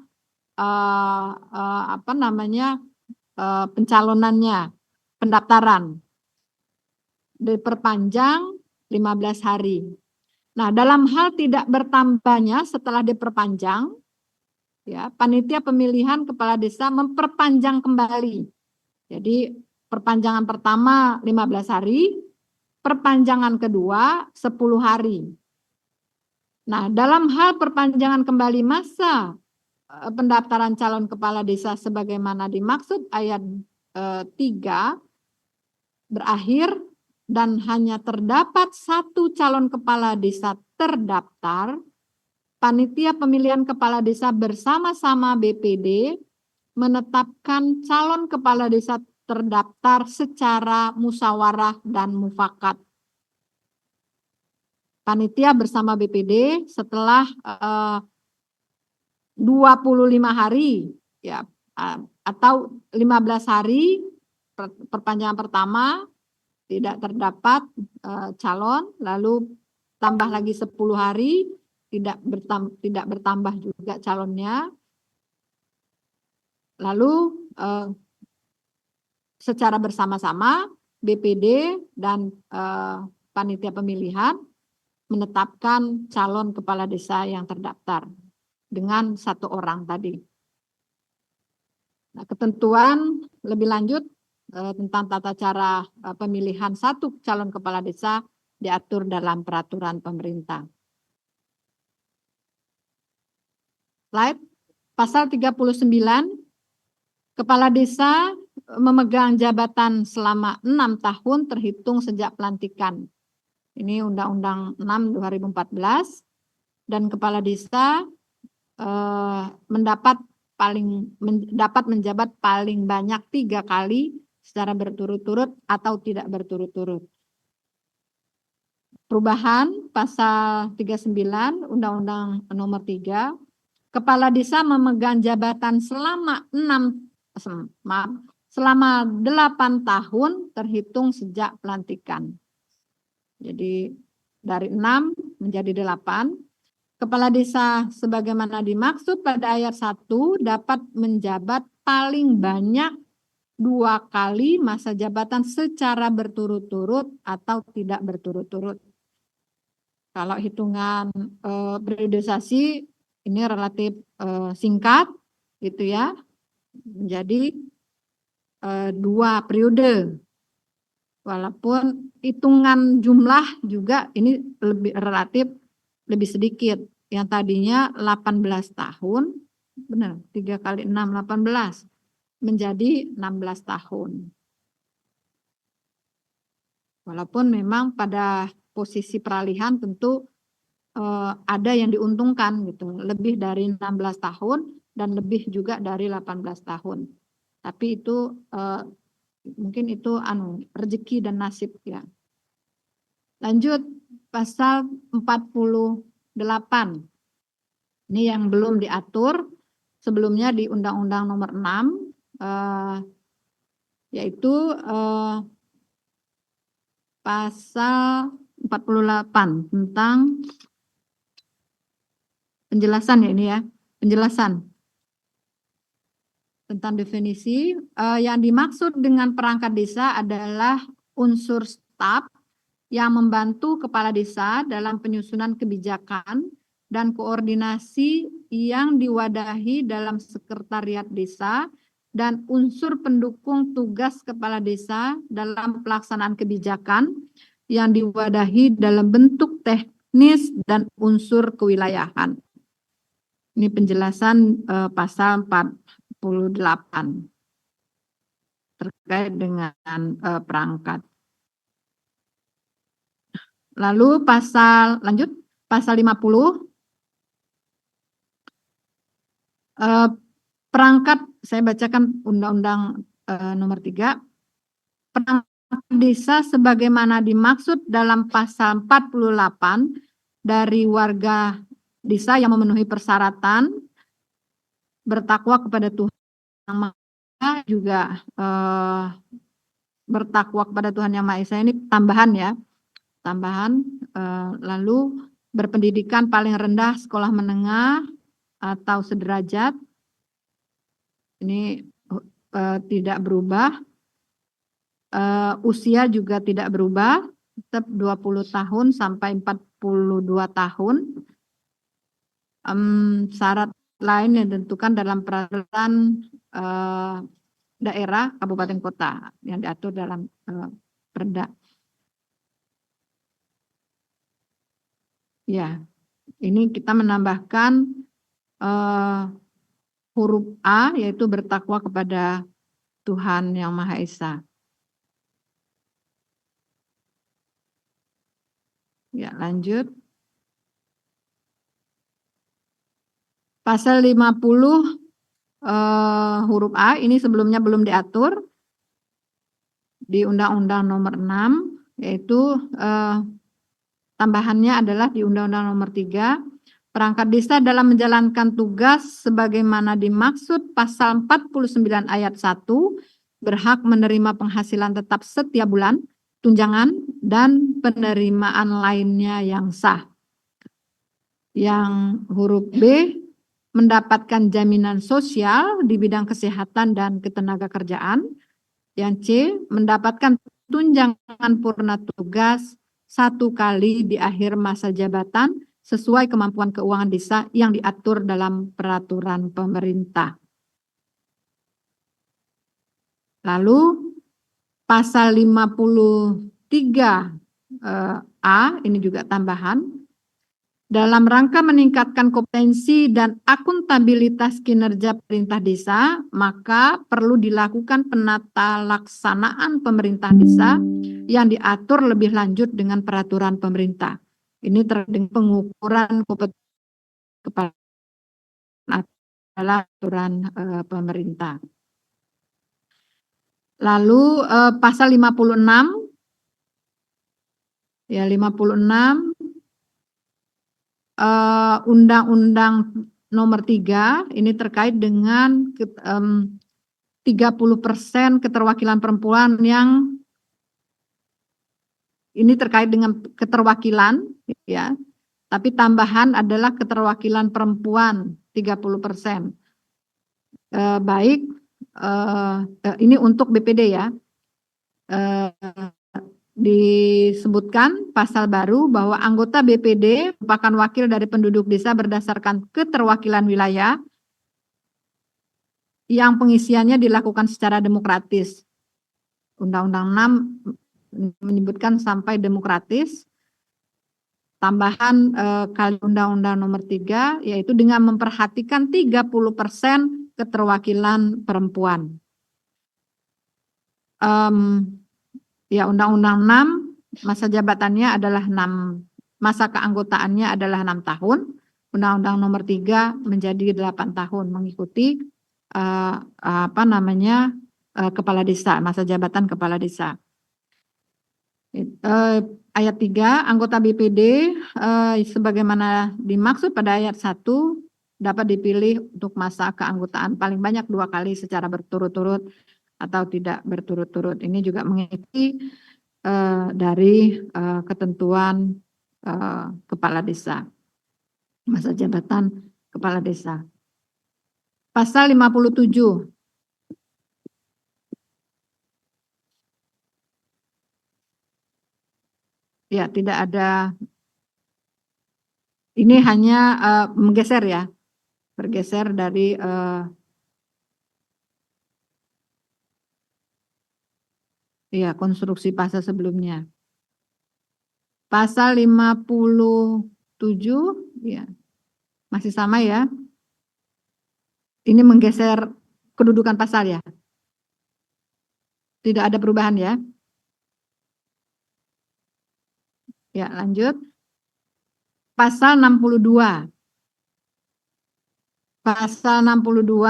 pencalonannya, pendaftaran. Diperpanjang 15 hari. Nah, dalam hal tidak bertambahnya setelah diperpanjang, ya, panitia pemilihan kepala desa memperpanjang kembali. Jadi, perpanjangan pertama 15 hari, perpanjangan kedua 10 hari. Nah, dalam hal perpanjangan kembali masa pendaftaran calon kepala desa sebagaimana dimaksud ayat 3 berakhir dan hanya terdapat 1 calon kepala desa terdaftar, panitia pemilihan kepala desa bersama-sama BPD menetapkan calon kepala desa terdaftar secara musyawarah dan mufakat. Panitia bersama BPD setelah 25 hari, ya, atau 15 hari perpanjangan pertama tidak terdapat calon, lalu tambah lagi 10 hari tidak bertambah juga calonnya, lalu secara bersama-sama BPD dan panitia pemilihan menetapkan calon kepala desa yang terdaftar. dengan 1 orang tadi. Nah, ketentuan lebih lanjut tentang tata cara pemilihan 1 calon kepala desa diatur dalam peraturan pemerintah. Slide. Pasal 39, kepala desa memegang jabatan selama 6 tahun terhitung sejak pelantikan. Ini Undang-Undang 6 2014, dan kepala desa dapat menjabat paling banyak 3 kali secara berturut-turut atau tidak berturut-turut. Perubahan pasal 39 Undang-Undang Nomor 3, kepala desa memegang jabatan selama 8 tahun terhitung sejak pelantikan. Jadi dari 6 menjadi 8. Kepala desa sebagaimana dimaksud pada ayat 1 dapat menjabat paling banyak 2 kali masa jabatan secara berturut-turut atau tidak berturut-turut. Kalau hitungan periodisasi ini relatif singkat gitu ya. Menjadi 2 periode. Walaupun hitungan jumlah juga ini relatif lebih sedikit. Yang tadinya 18 tahun, benar, 3 kali 6, 18, menjadi 16 tahun. Walaupun memang pada posisi peralihan tentu ada yang diuntungkan gitu, lebih dari 16 tahun dan lebih juga dari 18 tahun. Tapi itu mungkin itu rezeki dan nasib ya. Lanjut pasal 48. Ini yang belum diatur sebelumnya di Undang-Undang Nomor 6, yaitu pasal 48 tentang penjelasan ya ini ya, penjelasan tentang definisi. Yang dimaksud dengan perangkat desa adalah unsur staf yang membantu kepala desa dalam penyusunan kebijakan dan koordinasi yang diwadahi dalam sekretariat desa dan unsur pendukung tugas kepala desa dalam pelaksanaan kebijakan yang diwadahi dalam bentuk teknis dan unsur kewilayahan. Ini penjelasan pasal 48 terkait dengan perangkat. Lalu lanjut pasal 50. Perangkat, saya bacakan Undang-Undang Nomor 3. Perangkat desa sebagaimana dimaksud dalam pasal 48 dari warga desa yang memenuhi persyaratan bertakwa kepada Tuhan Yang Maha Esa, juga bertakwa kepada Tuhan Yang Maha Esa, ini tambahan ya, lalu berpendidikan paling rendah sekolah menengah atau sederajat, ini tidak berubah. Usia juga tidak berubah, tetap 20 tahun sampai 42 tahun. Syarat lain yang ditentukan dalam peraturan daerah, kabupaten, kota yang diatur dalam Perda. Ya, ini kita menambahkan huruf A, yaitu bertakwa kepada Tuhan Yang Maha Esa. Ya, lanjut. Pasal 50 huruf A, ini sebelumnya belum diatur di Undang-Undang Nomor 6, yaitu tambahannya adalah di Undang-Undang Nomor 3, perangkat desa dalam menjalankan tugas sebagaimana dimaksud pasal 49 ayat 1 berhak menerima penghasilan tetap setiap bulan, tunjangan, dan penerimaan lainnya yang sah. Yang huruf B, mendapatkan jaminan sosial di bidang kesehatan dan ketenagakerjaan. Yang C, mendapatkan tunjangan purna tugas 1 kali di akhir masa jabatan sesuai kemampuan keuangan desa yang diatur dalam peraturan pemerintah. Lalu pasal 53 A ini juga tambahan. Dalam rangka meningkatkan kompetensi dan akuntabilitas kinerja pemerintah desa, maka perlu dilakukan penata laksanaan pemerintah desa yang diatur lebih lanjut dengan peraturan pemerintah. Ini terkait dengan pengukuran kompetensi kepala adalah aturan pemerintah. Lalu pasal 56 ya 56 Undang-Undang Nomor 3 ini terkait dengan 30% keterwakilan perempuan yang ini terkait dengan keterwakilan ya. Tapi tambahan adalah keterwakilan perempuan 30%. Baik ini untuk BPD ya. Disebutkan pasal baru bahwa anggota BPD merupakan wakil dari penduduk desa berdasarkan keterwakilan wilayah yang pengisiannya dilakukan secara demokratis. Undang-Undang 6 menyebutkan sampai demokratis. Tambahan kali Undang-Undang Nomor 3 yaitu dengan memperhatikan 30% keterwakilan perempuan. Ya Undang-Undang 6 masa jabatannya adalah 6, masa keanggotaannya adalah 6 tahun. Undang-Undang Nomor 3 menjadi 8 tahun mengikuti kepala desa, masa jabatan kepala desa. Ayat 3, anggota BPD sebagaimana dimaksud pada ayat 1 dapat dipilih untuk masa keanggotaan paling banyak 2 kali secara berturut-turut atau tidak berturut-turut. Ini juga mengikuti dari ketentuan kepala desa, masa jabatan kepala desa. Pasal 57. Ya, tidak ada. Ini hanya menggeser ya, bergeser dari ya, konstruksi pasal sebelumnya. Pasal 57 ya. Masih sama ya. Ini menggeser kedudukan pasal ya. Tidak ada perubahan ya. Ya, lanjut. Pasal 62. Pasal 62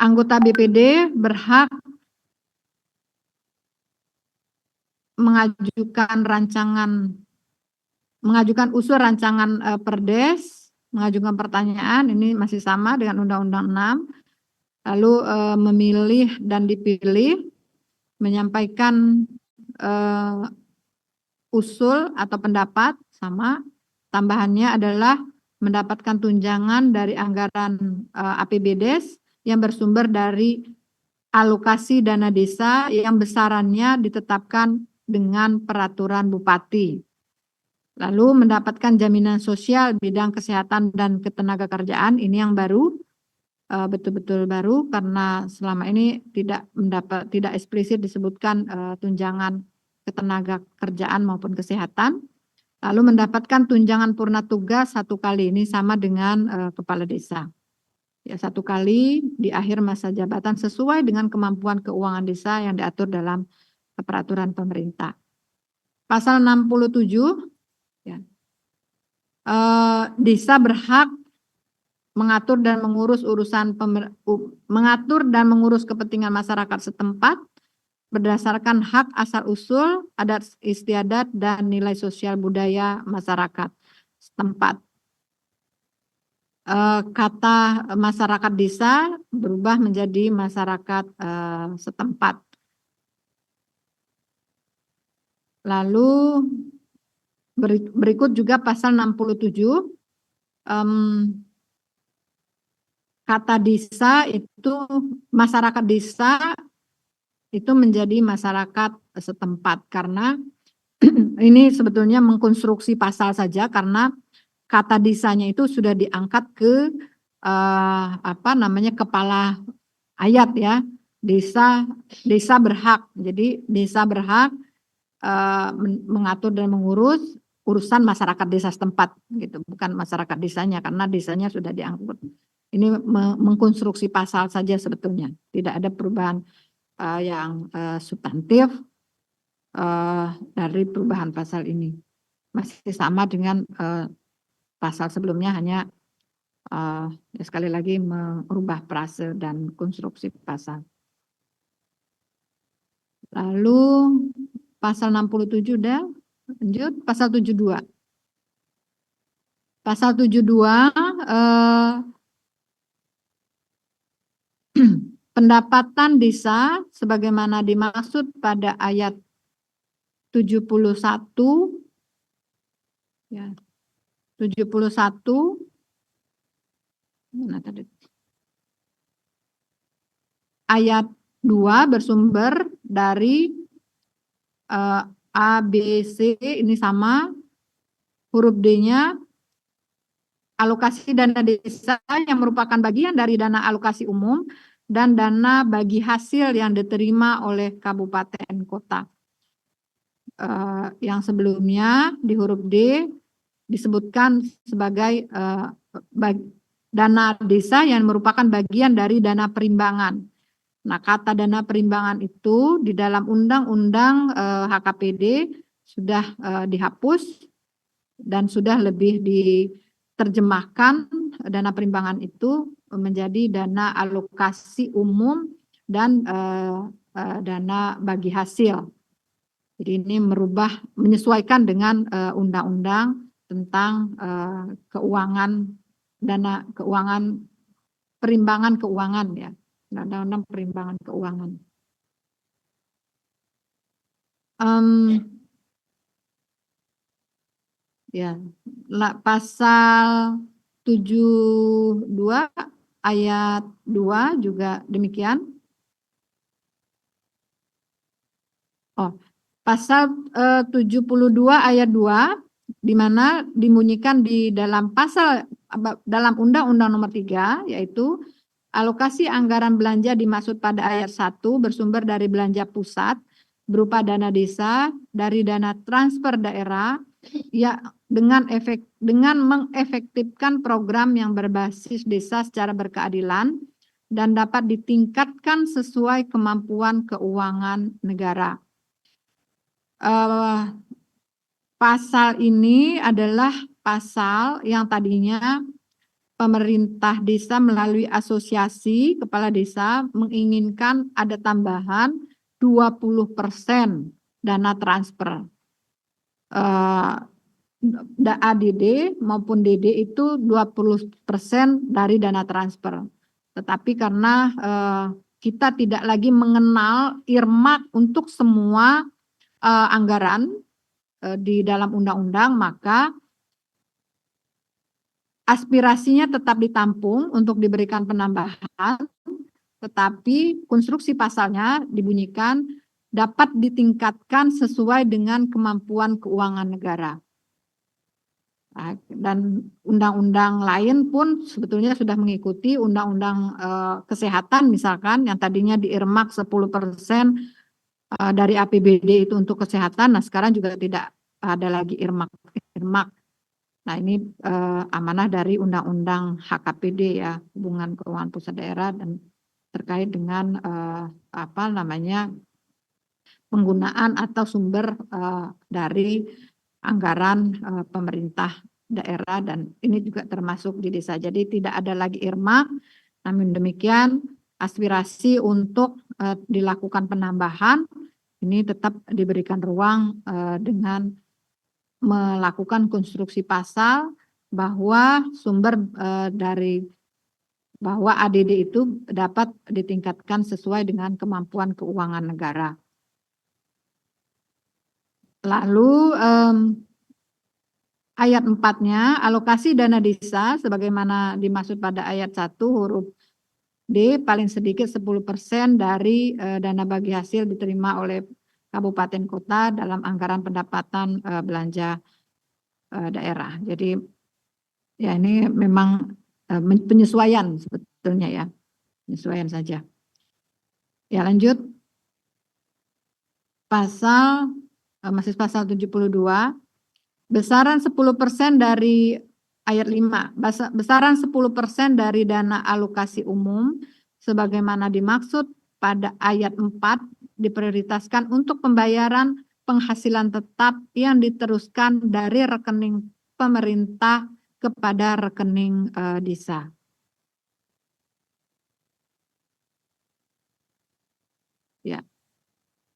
anggota BPD berhak mengajukan usul rancangan perdes, mengajukan pertanyaan, ini masih sama dengan Undang-Undang 6, lalu memilih dan dipilih, menyampaikan usul atau pendapat sama, tambahannya adalah mendapatkan tunjangan dari anggaran APBDes yang bersumber dari alokasi dana desa yang besarannya ditetapkan dengan peraturan bupati. Lalu mendapatkan jaminan sosial bidang kesehatan dan ketenagakerjaan, ini yang baru, betul-betul baru karena selama ini tidak eksplisit disebutkan tunjangan ketenagakerjaan maupun kesehatan. Lalu mendapatkan tunjangan purna tugas 1 kali, ini sama dengan kepala desa. Ya, 1 kali di akhir masa jabatan sesuai dengan kemampuan keuangan desa yang diatur dalam peraturan pemerintah. Pasal 67 ya. Desa berhak mengatur dan mengurus kepentingan masyarakat setempat berdasarkan hak asal-usul, adat istiadat dan nilai sosial budaya masyarakat setempat. Kata masyarakat desa berubah menjadi masyarakat setempat. Lalu berikut juga pasal 67, kata desa itu, masyarakat desa itu menjadi masyarakat setempat karena ini sebetulnya mengkonstruksi pasal saja karena kata desanya itu sudah diangkat ke kepala ayat ya. Desa berhak. Jadi desa berhak mengatur dan mengurus urusan masyarakat desa setempat gitu, bukan masyarakat desanya karena desanya sudah diangkut. Ini mengkonstruksi pasal saja sebetulnya, tidak ada perubahan yang substantif dari perubahan pasal ini. Masih sama dengan pasal sebelumnya, hanya sekali lagi merubah frase dan konstruksi pasal. Lalu pasal 67 udah, lanjut pasal 72. Pasal 72 pendapatan desa sebagaimana dimaksud pada ayat 71 ya. 71 mana tadi? Ayat 2 bersumber dari A, B, C ini sama, huruf D-nya alokasi dana desa yang merupakan bagian dari dana alokasi umum dan dana bagi hasil yang diterima oleh kabupaten kota. Yang sebelumnya di huruf D disebutkan sebagai dana desa yang merupakan bagian dari dana perimbangan. Nah, kata dana perimbangan itu di dalam undang-undang HKPD sudah dihapus dan sudah lebih diterjemahkan dana perimbangan itu menjadi dana alokasi umum dan dana bagi hasil. Jadi ini menyesuaikan dengan undang-undang tentang keuangan, dana keuangan, perimbangan keuangan ya. Undang-undang perimbangan keuangan. Ya, pasal 72 ayat 2 juga demikian. Pasal 72 ayat 2 di mana dibunyikan di dalam Undang-Undang Nomor 3 yaitu alokasi anggaran belanja dimaksud pada ayat 1 bersumber dari belanja pusat berupa dana desa dari dana transfer daerah ya dengan mengefektifkan program yang berbasis desa secara berkeadilan dan dapat ditingkatkan sesuai kemampuan keuangan negara. Pasal ini adalah pasal yang tadinya pemerintah desa melalui asosiasi kepala desa menginginkan ada tambahan 20% dana transfer. ADD maupun DD itu 20% dari dana transfer. Tetapi karena kita tidak lagi mengenal earmark untuk semua anggaran di dalam undang-undang, maka aspirasinya tetap ditampung untuk diberikan penambahan, tetapi konstruksi pasalnya dibunyikan dapat ditingkatkan sesuai dengan kemampuan keuangan negara. Dan undang-undang lain pun sebetulnya sudah mengikuti undang-undang kesehatan misalkan yang tadinya di-earmark 10% dari APBD itu untuk kesehatan, nah sekarang juga tidak ada lagi earmark. Nah ini amanah dari Undang-Undang HKPD ya, hubungan keuangan pusat daerah dan terkait dengan penggunaan atau sumber dari anggaran pemerintah daerah dan ini juga termasuk di desa. Jadi tidak ada lagi earmark, namun demikian aspirasi untuk dilakukan penambahan ini tetap diberikan ruang dengan melakukan konstruksi pasal bahwa sumber bahwa ADD itu dapat ditingkatkan sesuai dengan kemampuan keuangan negara. Lalu ayat 4-nya alokasi dana desa sebagaimana dimaksud pada ayat 1 huruf D paling sedikit 10% dari dana bagi hasil diterima oleh kabupaten kota dalam anggaran pendapatan belanja daerah. Jadi ya ini memang penyesuaian sebetulnya ya, penyesuaian saja. Ya lanjut, masih pasal 72, besaran 10% dari ayat 5, besaran 10% dari dana alokasi umum sebagaimana dimaksud pada ayat 4 diprioritaskan untuk pembayaran penghasilan tetap yang diteruskan dari rekening pemerintah kepada rekening desa. Ya.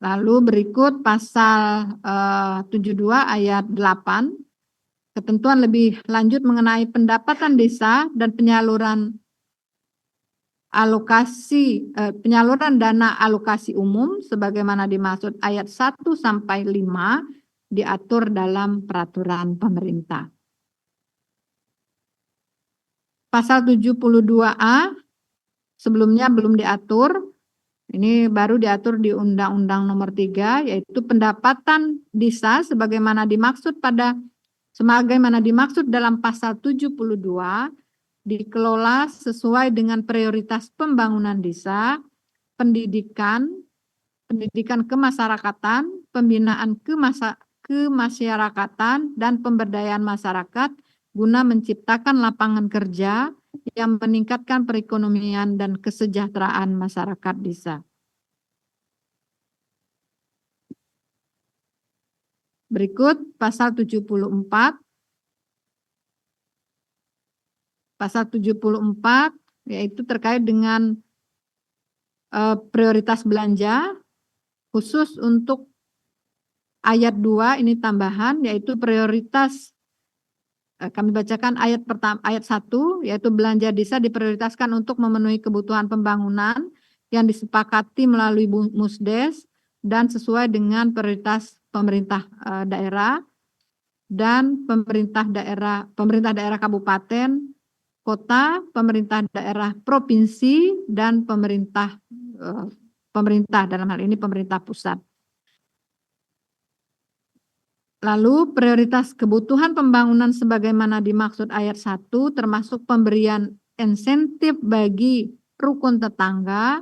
Lalu berikut pasal 72 ayat 8, ketentuan lebih lanjut mengenai pendapatan desa dan penyaluran dana alokasi umum sebagaimana dimaksud ayat 1 sampai 5 diatur dalam peraturan pemerintah. Pasal 72A sebelumnya belum diatur, ini baru diatur di Undang-Undang Nomor 3, yaitu pendapatan desa sebagaimana dimaksud dalam pasal 72 dikelola sesuai dengan prioritas pembangunan desa, pendidikan kemasyarakatan, pembinaan kemasyarakatan, dan pemberdayaan masyarakat guna menciptakan lapangan kerja yang meningkatkan perekonomian dan kesejahteraan masyarakat desa. Berikut pasal 74. Pasal 74 yaitu terkait dengan prioritas belanja khusus untuk ayat 2 ini tambahan, yaitu prioritas kami bacakan ayat 1, yaitu belanja desa diprioritaskan untuk memenuhi kebutuhan pembangunan yang disepakati melalui Musdes dan sesuai dengan prioritas pemerintah daerah dan pemerintah daerah kabupaten, kota, pemerintah daerah provinsi, dan pemerintah dalam hal ini pemerintah pusat. Lalu prioritas kebutuhan pembangunan sebagaimana dimaksud ayat 1 termasuk pemberian insentif bagi rukun tetangga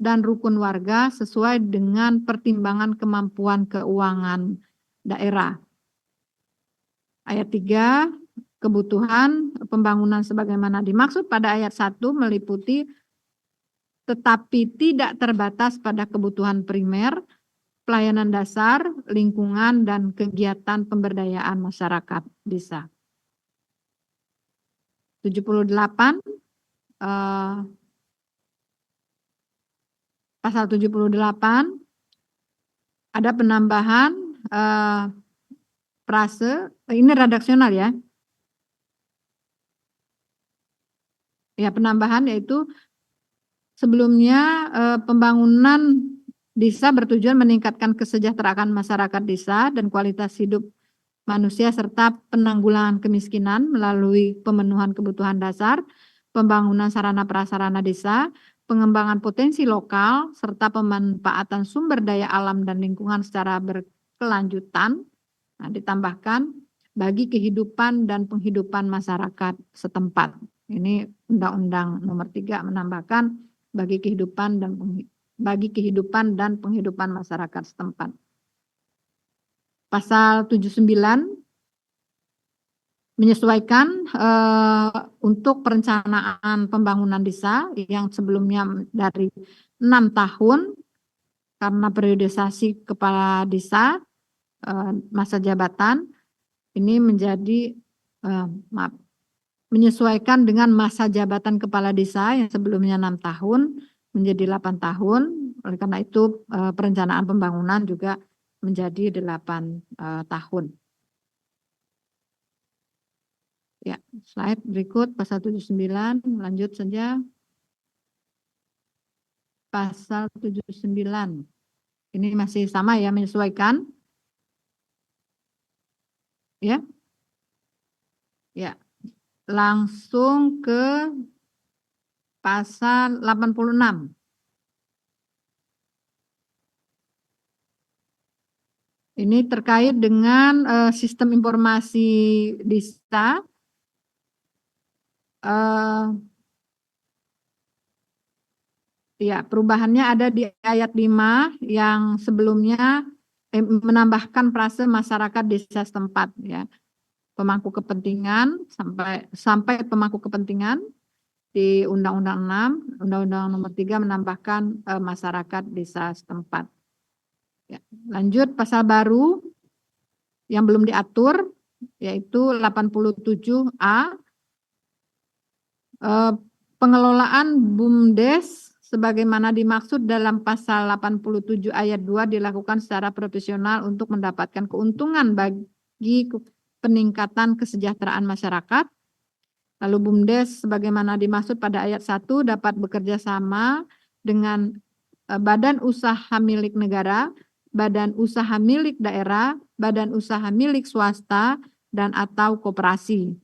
dan rukun warga sesuai dengan pertimbangan kemampuan keuangan daerah. Ayat 3, kebutuhan pembangunan sebagaimana dimaksud pada ayat 1 meliputi tetapi tidak terbatas pada kebutuhan primer, pelayanan dasar, lingkungan, dan kegiatan pemberdayaan masyarakat desa. 78, pasal 78 ada penambahan frase, ini redaksional ya. Ya, penambahan yaitu sebelumnya pembangunan desa bertujuan meningkatkan kesejahteraan masyarakat desa dan kualitas hidup manusia serta penanggulangan kemiskinan melalui pemenuhan kebutuhan dasar, pembangunan sarana prasarana desa, pengembangan potensi lokal, serta pemanfaatan sumber daya alam dan lingkungan secara berkelanjutan. Nah, ditambahkan bagi kehidupan dan penghidupan masyarakat setempat. Ini Undang-Undang Nomor 3 menambahkan bagi kehidupan dan penghidupan masyarakat setempat. Pasal 79 menyesuaikan untuk perencanaan pembangunan desa yang sebelumnya dari 6 tahun karena periodisasi kepala desa masa jabatan ini menjadi menyesuaikan dengan masa jabatan kepala desa yang sebelumnya 6 tahun menjadi 8 tahun. Oleh karena itu perencanaan pembangunan juga menjadi 8 tahun. Ya, slide berikut pasal 79, lanjut saja. Pasal 79. Ini masih sama ya, menyesuaikan. Ya. Ya. Langsung ke pasal 86. Ini terkait dengan sistem informasi DISA. Ya, perubahannya ada di ayat 5 yang sebelumnya menambahkan frase masyarakat desa setempat, ya. Pemangku kepentingan sampai pemangku kepentingan di Undang-Undang 6, Undang-Undang Nomor 3 menambahkan masyarakat desa setempat. Ya, lanjut pasal baru yang belum diatur yaitu 87A, pengelolaan BUMDes sebagaimana dimaksud dalam pasal 87 ayat 2 dilakukan secara profesional untuk mendapatkan keuntungan bagi peningkatan kesejahteraan masyarakat. Lalu BUMDes sebagaimana dimaksud pada ayat 1 dapat bekerja sama dengan badan usaha milik negara, badan usaha milik daerah, badan usaha milik swasta, dan atau koperasi.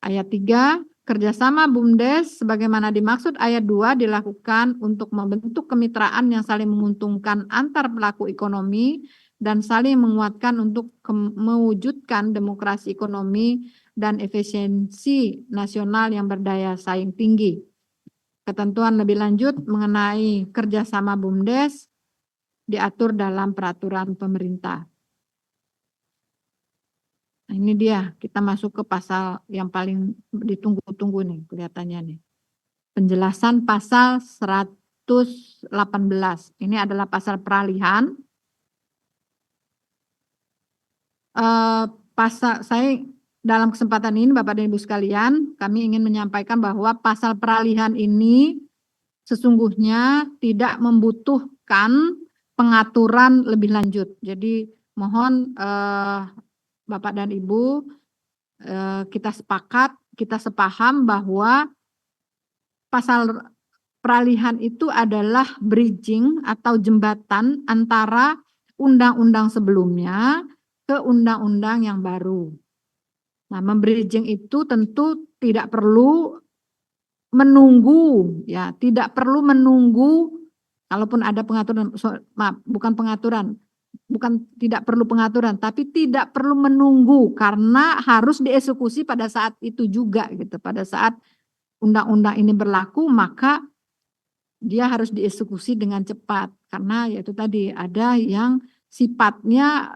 Ayat 3, kerjasama BUMDes sebagaimana dimaksud ayat 2 dilakukan untuk membentuk kemitraan yang saling menguntungkan antar pelaku ekonomi dan saling menguatkan untuk mewujudkan demokrasi ekonomi dan efisiensi nasional yang berdaya saing tinggi. Ketentuan lebih lanjut mengenai kerjasama BUMDes diatur dalam peraturan pemerintah. Nah, ini dia, kita masuk ke pasal yang paling ditunggu-tunggu nih, kelihatannya nih. Penjelasan pasal 118. Ini adalah pasal peralihan. Saya dalam kesempatan ini Bapak dan Ibu sekalian, kami ingin menyampaikan bahwa pasal peralihan ini sesungguhnya tidak membutuhkan pengaturan lebih lanjut. Jadi mohon Bapak dan Ibu, kita sepaham bahwa pasal peralihan itu adalah bridging atau jembatan antara undang-undang sebelumnya ke undang-undang yang baru. Nah, membridging itu tentu tidak perlu menunggu, ya, tidak perlu menunggu, kalaupun ada pengaturan, tidak perlu pengaturan, tapi tidak perlu menunggu karena harus dieksekusi pada saat itu juga, gitu. Pada saat undang-undang ini berlaku, maka dia harus dieksekusi dengan cepat karena yaitu tadi ada yang sifatnya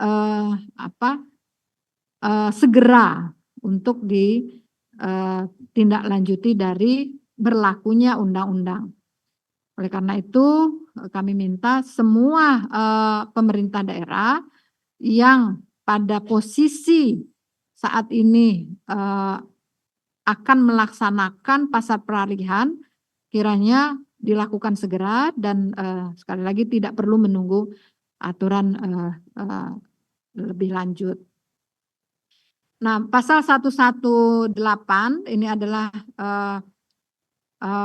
segera untuk ditindaklanjuti dari berlakunya undang-undang. Oleh karena itu kami minta semua pemerintah daerah yang pada posisi saat ini akan melaksanakan pasal peralihan kiranya dilakukan segera dan sekali lagi tidak perlu menunggu aturan lebih lanjut. Nah, pasal 118 ini adalah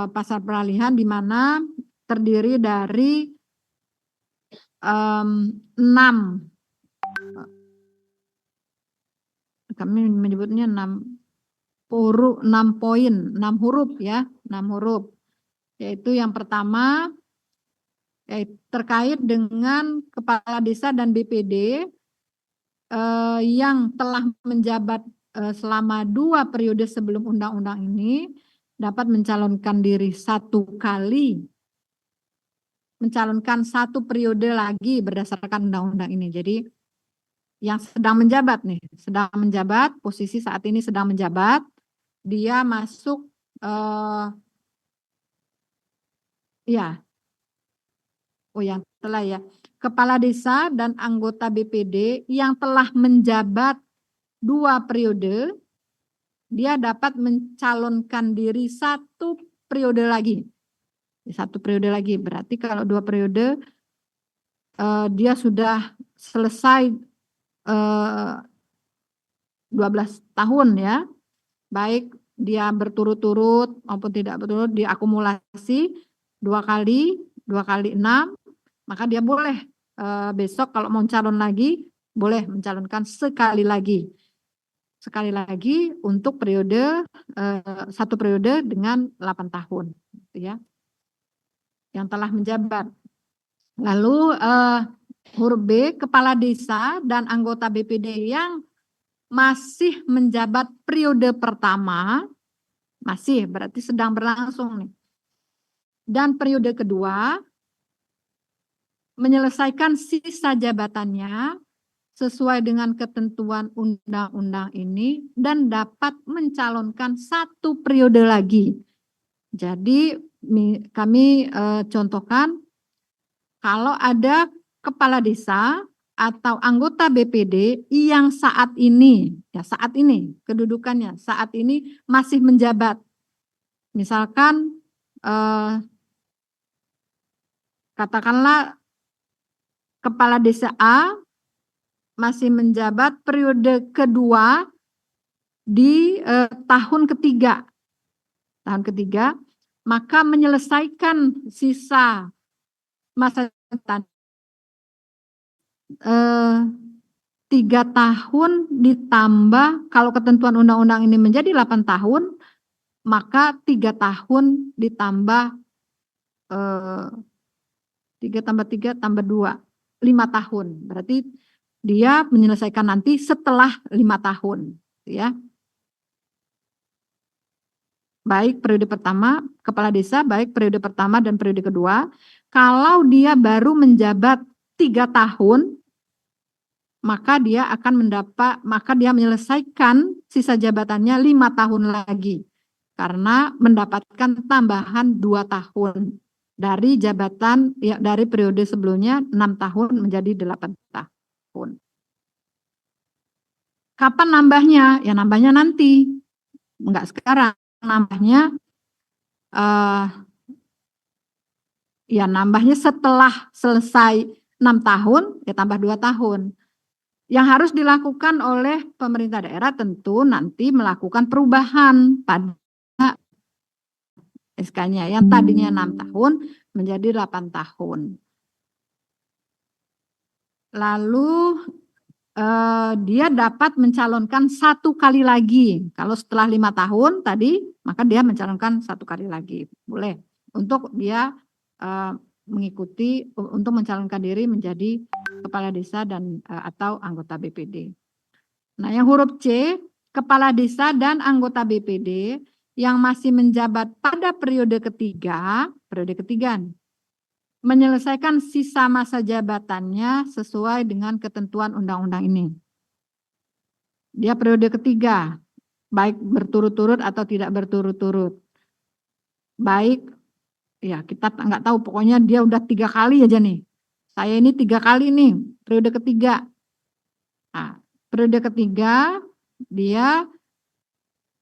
pasal peralihan di mana terdiri dari 6, kami menyebutnya 6 poin, 6 huruf ya, 6 huruf. Yaitu yang pertama terkait dengan kepala desa dan BPD yang telah menjabat selama 2 periode sebelum undang-undang ini dapat mencalonkan diri 1 kali, mencalonkan 1 periode lagi berdasarkan undang-undang ini. Jadi yang sedang menjabat nih, sedang menjabat, posisi saat ini sedang menjabat, dia masuk yang telah ya, kepala desa dan anggota BPD yang telah menjabat 2 periode, dia dapat mencalonkan diri 1 periode lagi. 1 periode lagi, berarti kalau 2 periode dia sudah selesai 12 tahun ya, baik dia berturut-turut maupun tidak berturut, diakumulasi 2 kali 6, maka dia boleh besok kalau mau calon lagi, boleh mencalonkan sekali lagi untuk periode 1 periode dengan 8 tahun, gitu ya, yang telah menjabat. Lalu Huruf B, kepala desa dan anggota BPD yang masih menjabat periode pertama, masih berarti sedang berlangsung nih. Dan periode kedua, menyelesaikan sisa jabatannya sesuai dengan ketentuan undang-undang ini dan dapat mencalonkan 1 periode lagi. Jadi kami contohkan kalau ada kepala desa atau anggota BPD yang saat ini kedudukannya saat ini masih menjabat. Misalkan katakanlah kepala desa A masih menjabat periode kedua di tahun ketiga. Maka menyelesaikan sisa masa jabatan 3 tahun ditambah, kalau ketentuan undang-undang ini menjadi 8 tahun, maka 3 tahun ditambah 3 tambah 3 tambah 2, 5 tahun. Berarti dia menyelesaikan nanti setelah 5 tahun, ya. Baik periode pertama, kepala desa baik periode pertama dan periode kedua. Kalau dia baru menjabat 3 tahun, maka dia menyelesaikan sisa jabatannya 5 tahun lagi. Karena mendapatkan tambahan 2 tahun dari jabatan dari periode sebelumnya 6 tahun menjadi 8 tahun. Kapan nambahnya? Ya nambahnya nanti, enggak sekarang. Nambahnya nambahnya setelah selesai 6 tahun, ya tambah 2 tahun. Yang harus dilakukan oleh pemerintah daerah tentu nanti melakukan perubahan pada SK-nya yang tadinya 6 tahun menjadi 8 tahun. Lalu dia dapat mencalonkan 1 kali lagi. Kalau setelah 5 tahun tadi, maka dia mencalonkan 1 kali lagi. Boleh. Untuk dia mengikuti, untuk mencalonkan diri menjadi kepala desa dan atau anggota BPD. Nah, yang huruf C, kepala desa dan anggota BPD yang masih menjabat pada periode ketiga menyelesaikan sisa masa jabatannya sesuai dengan ketentuan undang-undang ini. Dia periode ketiga, baik berturut-turut atau tidak berturut-turut. Baik, ya kita nggak tahu, pokoknya dia udah 3 kali aja nih. Saya ini 3 kali nih, periode ketiga. Nah, periode ketiga, dia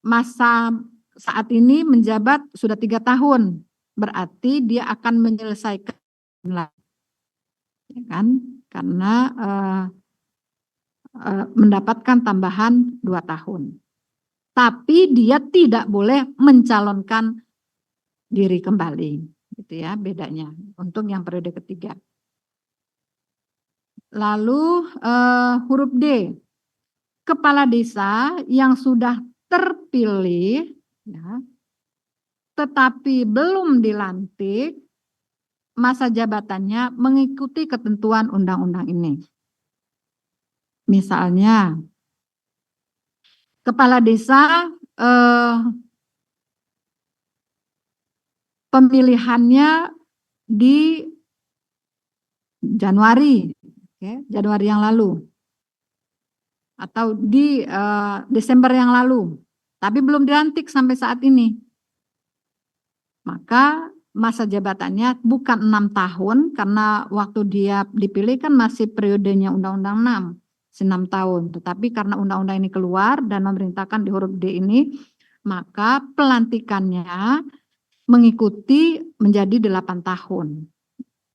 masa saat ini menjabat sudah 3 tahun. Berarti dia akan menyelesaikan ya kan, karena mendapatkan tambahan 2 tahun. Tapi dia tidak boleh mencalonkan diri kembali, gitu ya bedanya untuk yang periode ketiga. Lalu huruf D, kepala desa yang sudah terpilih, ya, tetapi belum dilantik, masa jabatannya mengikuti ketentuan undang-undang ini. Misalnya, kepala desa pemilihannya di Januari, Januari yang lalu, atau di Desember yang lalu, tapi belum dilantik sampai saat ini. Maka masa jabatannya bukan 6 tahun, karena waktu dia dipilih kan masih periodenya Undang-Undang 6 tahun. Tetapi karena undang-undang ini keluar dan memerintahkan di huruf D ini, maka pelantikannya mengikuti menjadi 8 tahun.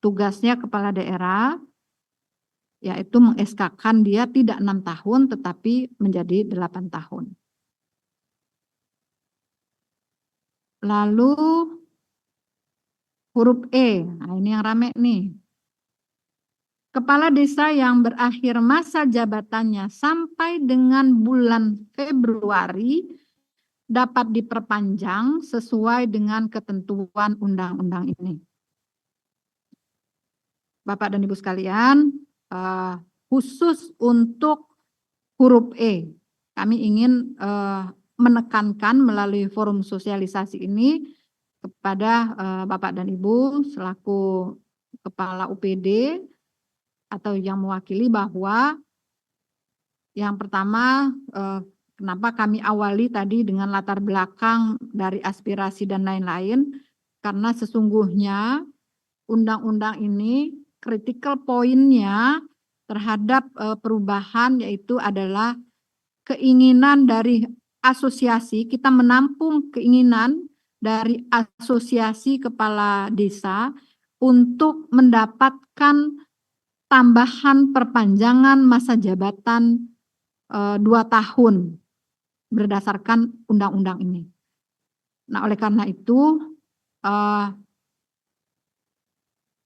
Tugasnya kepala daerah yaitu meng-SK-kan dia tidak 6 tahun tetapi menjadi 8 tahun. Lalu huruf E, nah ini yang rame nih. Kepala desa yang berakhir masa jabatannya sampai dengan bulan Februari dapat diperpanjang sesuai dengan ketentuan undang-undang ini. Bapak dan Ibu sekalian, khusus untuk huruf E. Kami ingin menekankan melalui forum sosialisasi ini kepada Bapak dan Ibu selaku Kepala UPD atau yang mewakili bahwa yang pertama, kenapa kami awali tadi dengan latar belakang dari aspirasi dan lain-lain, karena sesungguhnya undang-undang ini critical point-nya terhadap perubahan yaitu adalah keinginan dari asosiasi, kita menampung keinginan dari asosiasi kepala desa untuk mendapatkan tambahan perpanjangan masa jabatan 2 tahun berdasarkan undang-undang ini. Nah, oleh karena itu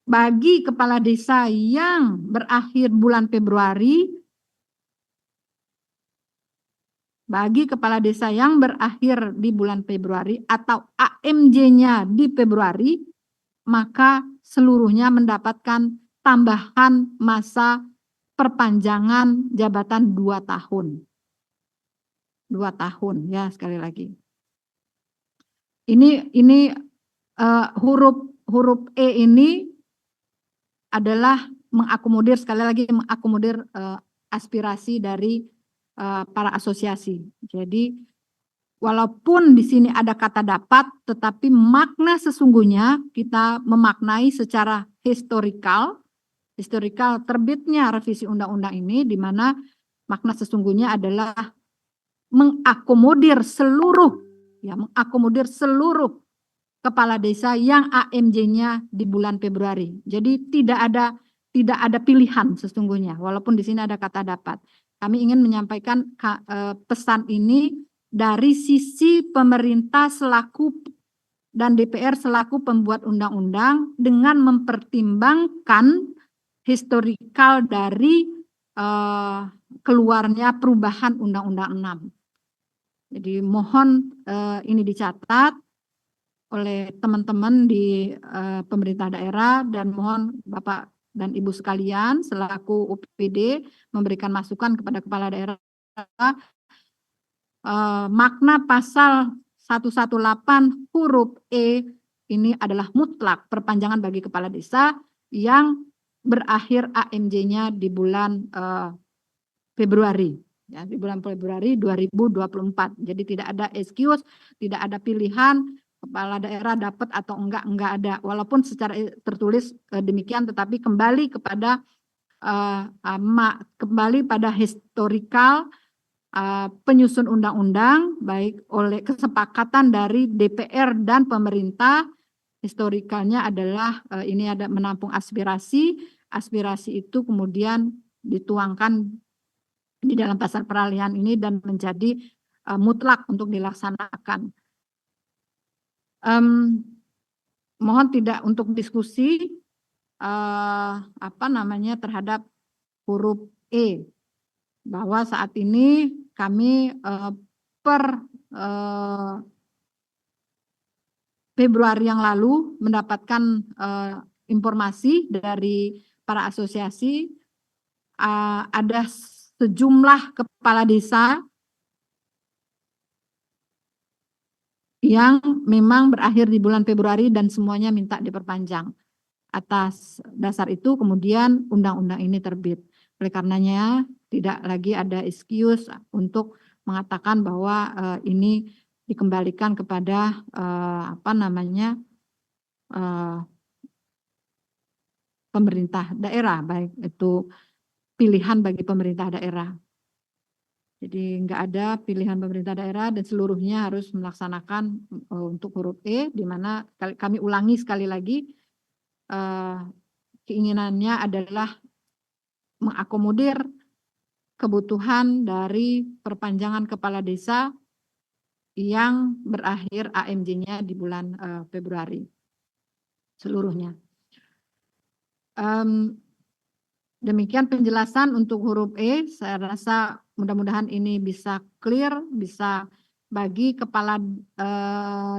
bagi kepala desa yang berakhir bulan Februari, di bulan Februari atau AMJ-nya di Februari, maka seluruhnya mendapatkan tambahan masa perpanjangan jabatan 2 tahun. 2 tahun ya, sekali lagi. Ini huruf E ini adalah mengakomodir, sekali lagi mengakomodir aspirasi dari para asosiasi. Jadi walaupun di sini ada kata dapat, tetapi makna sesungguhnya kita memaknai secara historikal terbitnya revisi undang-undang ini, di mana makna sesungguhnya adalah mengakomodir seluruh kepala desa yang AMJ-nya di bulan Februari. Jadi tidak ada pilihan sesungguhnya, walaupun di sini ada kata dapat. Kami ingin menyampaikan pesan ini dari sisi pemerintah dan DPR selaku pembuat undang-undang dengan mempertimbangkan historikal dari keluarnya perubahan Undang-Undang 6. Jadi mohon ini dicatat oleh teman-teman di pemerintah daerah, dan mohon Bapak dan Ibu sekalian selaku UPD memberikan masukan kepada kepala daerah. Makna pasal 118 huruf E ini adalah mutlak perpanjangan bagi kepala desa yang berakhir AMJ-nya di bulan Februari, ya, di bulan Februari 2024. Jadi tidak ada excuse, tidak ada pilihan kepala daerah dapat atau enggak ada. Walaupun secara tertulis demikian, tetapi kembali pada historikal penyusun undang-undang baik oleh kesepakatan dari DPR dan pemerintah. Historikalnya adalah ini ada menampung aspirasi itu kemudian dituangkan di dalam pasal peralihan ini dan menjadi mutlak untuk dilaksanakan. Mohon tidak untuk diskusi terhadap huruf E, bahwa saat ini kami per Februari yang lalu mendapatkan informasi dari para asosiasi, ada sejumlah kepala desa yang memang berakhir di bulan Februari dan semuanya minta diperpanjang. Atas dasar itu kemudian undang-undang ini terbit. Oleh karenanya tidak lagi ada excuse untuk mengatakan bahwa ini dikembalikan kepada pemerintah daerah, baik itu pilihan bagi pemerintah daerah. Jadi nggak ada pilihan pemerintah daerah dan seluruhnya harus melaksanakan untuk huruf E, di mana kami ulangi sekali lagi, keinginannya adalah mengakomodir kebutuhan dari perpanjangan kepala desa yang berakhir AMJ-nya di bulan Februari seluruhnya. Demikian penjelasan untuk huruf E. Saya rasa mudah-mudahan ini bisa clear, bisa bagi kepala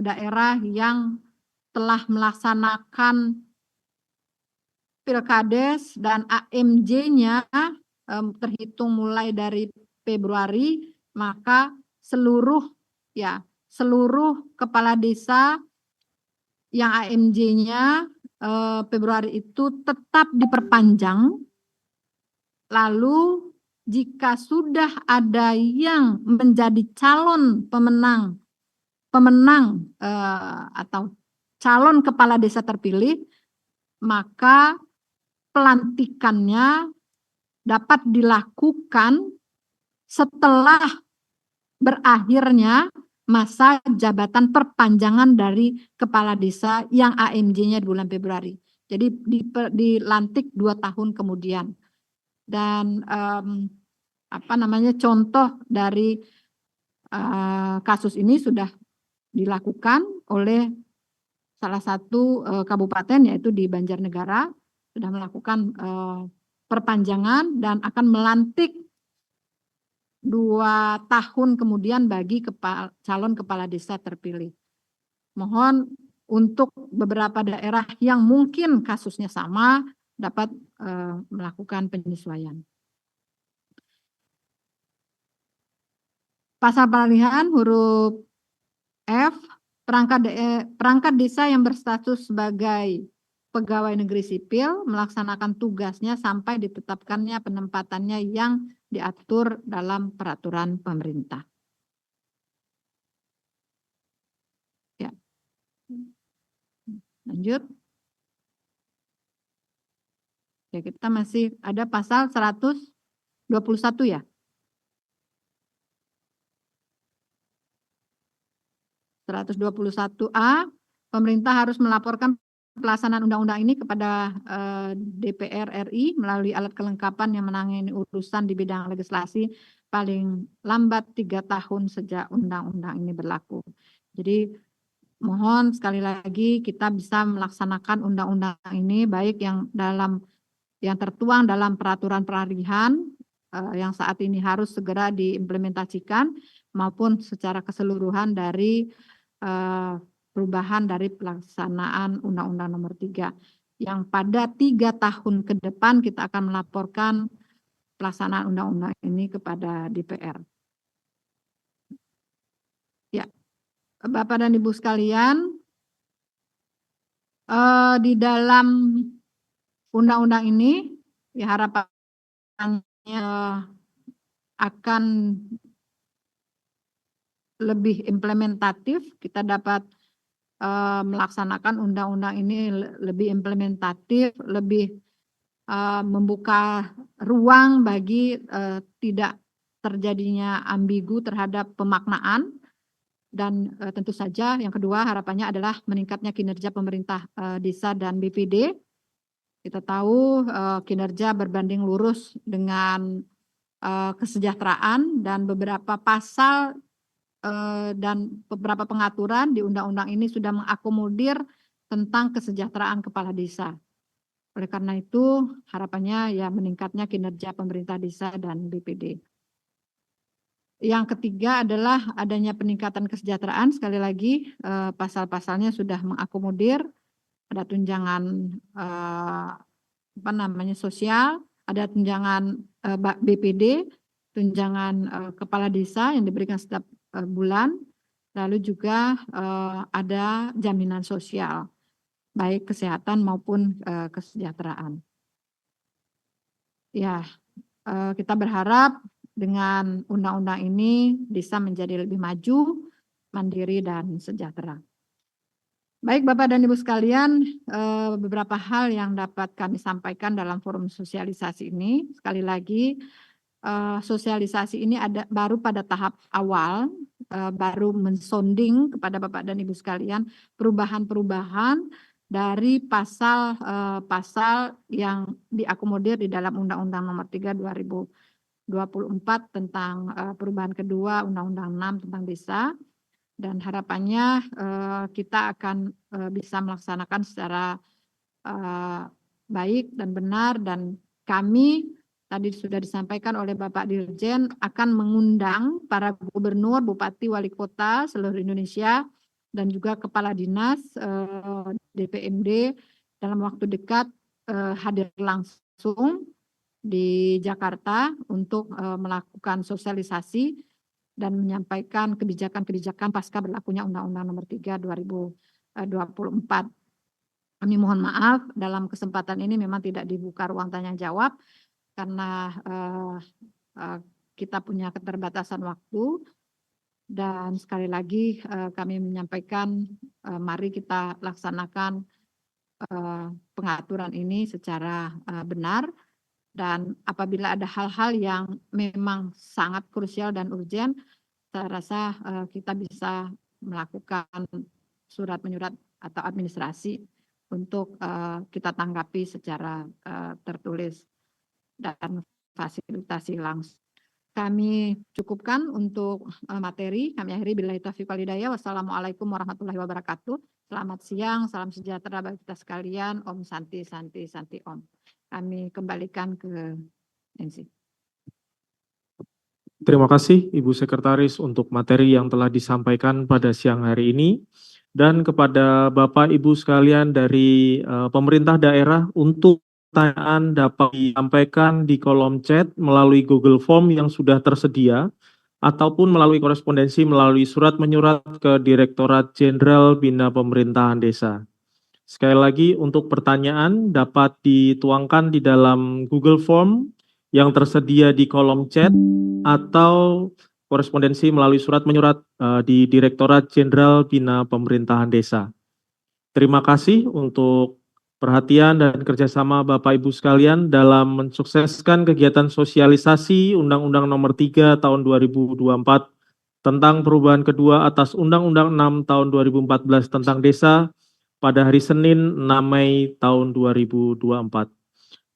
daerah yang telah melaksanakan Pilkades dan AMJ-nya terhitung mulai dari Februari, maka seluruh kepala desa yang AMJ-nya Februari itu tetap diperpanjang. Lalu jika sudah ada yang menjadi calon pemenang atau calon kepala desa terpilih, maka pelantikannya dapat dilakukan setelah berakhirnya masa jabatan perpanjangan dari kepala desa yang AMJ-nya di bulan Februari. Jadi dilantik 2 tahun kemudian. Dan contoh dari kasus ini sudah dilakukan oleh salah satu kabupaten, yaitu di Banjarnegara, sudah melakukan perpanjangan dan akan melantik 2 tahun kemudian bagi calon kepala desa terpilih. Mohon untuk beberapa daerah yang mungkin kasusnya sama dapat melakukan penyesuaian. Pasal peralihan huruf F, perangkat desa yang berstatus sebagai pegawai negeri sipil melaksanakan tugasnya sampai ditetapkannya penempatannya yang diatur dalam peraturan pemerintah. Ya. Lanjut. Ya, kita masih ada pasal 121 ya. 121A, pemerintah harus melaporkan pelaksanaan undang-undang ini kepada DPR RI melalui alat kelengkapan yang menangani urusan di bidang legislasi paling lambat 3 tahun sejak undang-undang ini berlaku. Jadi mohon sekali lagi kita bisa melaksanakan undang-undang ini baik yang tertuang dalam peraturan peralihan yang saat ini harus segera diimplementasikan maupun secara keseluruhan dari perubahan dari pelaksanaan Undang-Undang Nomor 3 yang pada 3 tahun ke depan kita akan melaporkan pelaksanaan undang-undang ini kepada DPR. Ya, Bapak dan Ibu sekalian, di dalam undang-undang ini ya harapannya akan lebih implementatif, kita dapat melaksanakan undang-undang ini lebih implementatif, lebih membuka ruang bagi tidak terjadinya ambigu terhadap pemaknaan, dan tentu saja yang kedua harapannya adalah meningkatnya kinerja pemerintah desa dan BPD. Kita tahu kinerja berbanding lurus dengan kesejahteraan, dan beberapa pasal dan beberapa pengaturan di undang-undang ini sudah mengakomodir tentang kesejahteraan kepala desa. Oleh karena itu harapannya ya meningkatnya kinerja pemerintah desa dan BPD. Yang ketiga adalah adanya peningkatan kesejahteraan. Sekali lagi pasal-pasalnya sudah mengakomodir, ada tunjangan sosial, ada tunjangan BPD, tunjangan kepala desa yang diberikan setiap bulan, lalu juga ada jaminan sosial, baik kesehatan maupun kesejahteraan. Ya, kita berharap dengan undang-undang ini bisa menjadi lebih maju, mandiri, dan sejahtera. Baik Bapak dan Ibu sekalian, beberapa hal yang dapat kami sampaikan dalam forum sosialisasi ini. Sekali lagi, sosialisasi ini baru pada tahap awal, baru mensonding kepada Bapak dan Ibu sekalian perubahan-perubahan dari pasal-pasal yang diakomodir di dalam Undang-Undang Nomor 3 2024 tentang perubahan kedua Undang-Undang 6 tentang desa, dan harapannya kita akan bisa melaksanakan secara baik dan benar, dan kami tadi sudah disampaikan oleh Bapak Dirjen akan mengundang para gubernur, bupati, wali kota seluruh Indonesia dan juga kepala dinas DPMD dalam waktu dekat hadir langsung di Jakarta untuk melakukan sosialisasi dan menyampaikan kebijakan-kebijakan pasca berlakunya Undang-Undang Nomor 3 2024. Kami mohon maaf dalam kesempatan ini memang tidak dibuka ruang tanya jawab karena kita punya keterbatasan waktu, dan sekali lagi kami menyampaikan mari kita laksanakan pengaturan ini secara benar, dan apabila ada hal-hal yang memang sangat krusial dan urgen, saya rasa kita bisa melakukan surat menyurat atau administrasi untuk kita tanggapi secara tertulis dan fasilitasi langsung. Kami cukupkan untuk materi. Kami akhiri billahi taufiq wal hidayah. Wassalamualaikum warahmatullahi wabarakatuh. Selamat siang, salam sejahtera bagi kita sekalian. Om Santi, Santi, Santi Om. Kami kembalikan ke Nancy. Terima kasih Ibu Sekretaris untuk materi yang telah disampaikan pada siang hari ini, dan kepada Bapak Ibu sekalian dari pemerintah daerah untuk pertanyaan dapat disampaikan di kolom chat melalui Google Form yang sudah tersedia ataupun melalui korespondensi melalui surat menyurat ke Direktorat Jenderal Bina Pemerintahan Desa. Sekali lagi, untuk pertanyaan dapat dituangkan di dalam Google Form yang tersedia di kolom chat atau korespondensi melalui surat menyurat di Direktorat Jenderal Bina Pemerintahan Desa. Terima kasih untuk perhatian dan kerjasama Bapak Ibu sekalian dalam mensukseskan kegiatan sosialisasi Undang-Undang Nomor 3 Tahun 2024 tentang perubahan kedua atas Undang-Undang 6 Tahun 2014 tentang Desa pada hari Senin 6 Mei tahun 2024.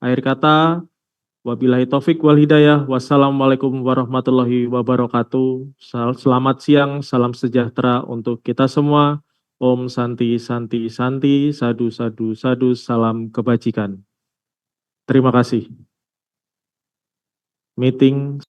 Akhir kata, wabillahi taufik wal hidayah. Wassalamualaikum warahmatullahi wabarakatuh. Selamat siang, salam sejahtera untuk kita semua. Om Santi, Santi, Santi, Sadu, Sadu, Sadu, salam kebajikan. Terima kasih. Meeting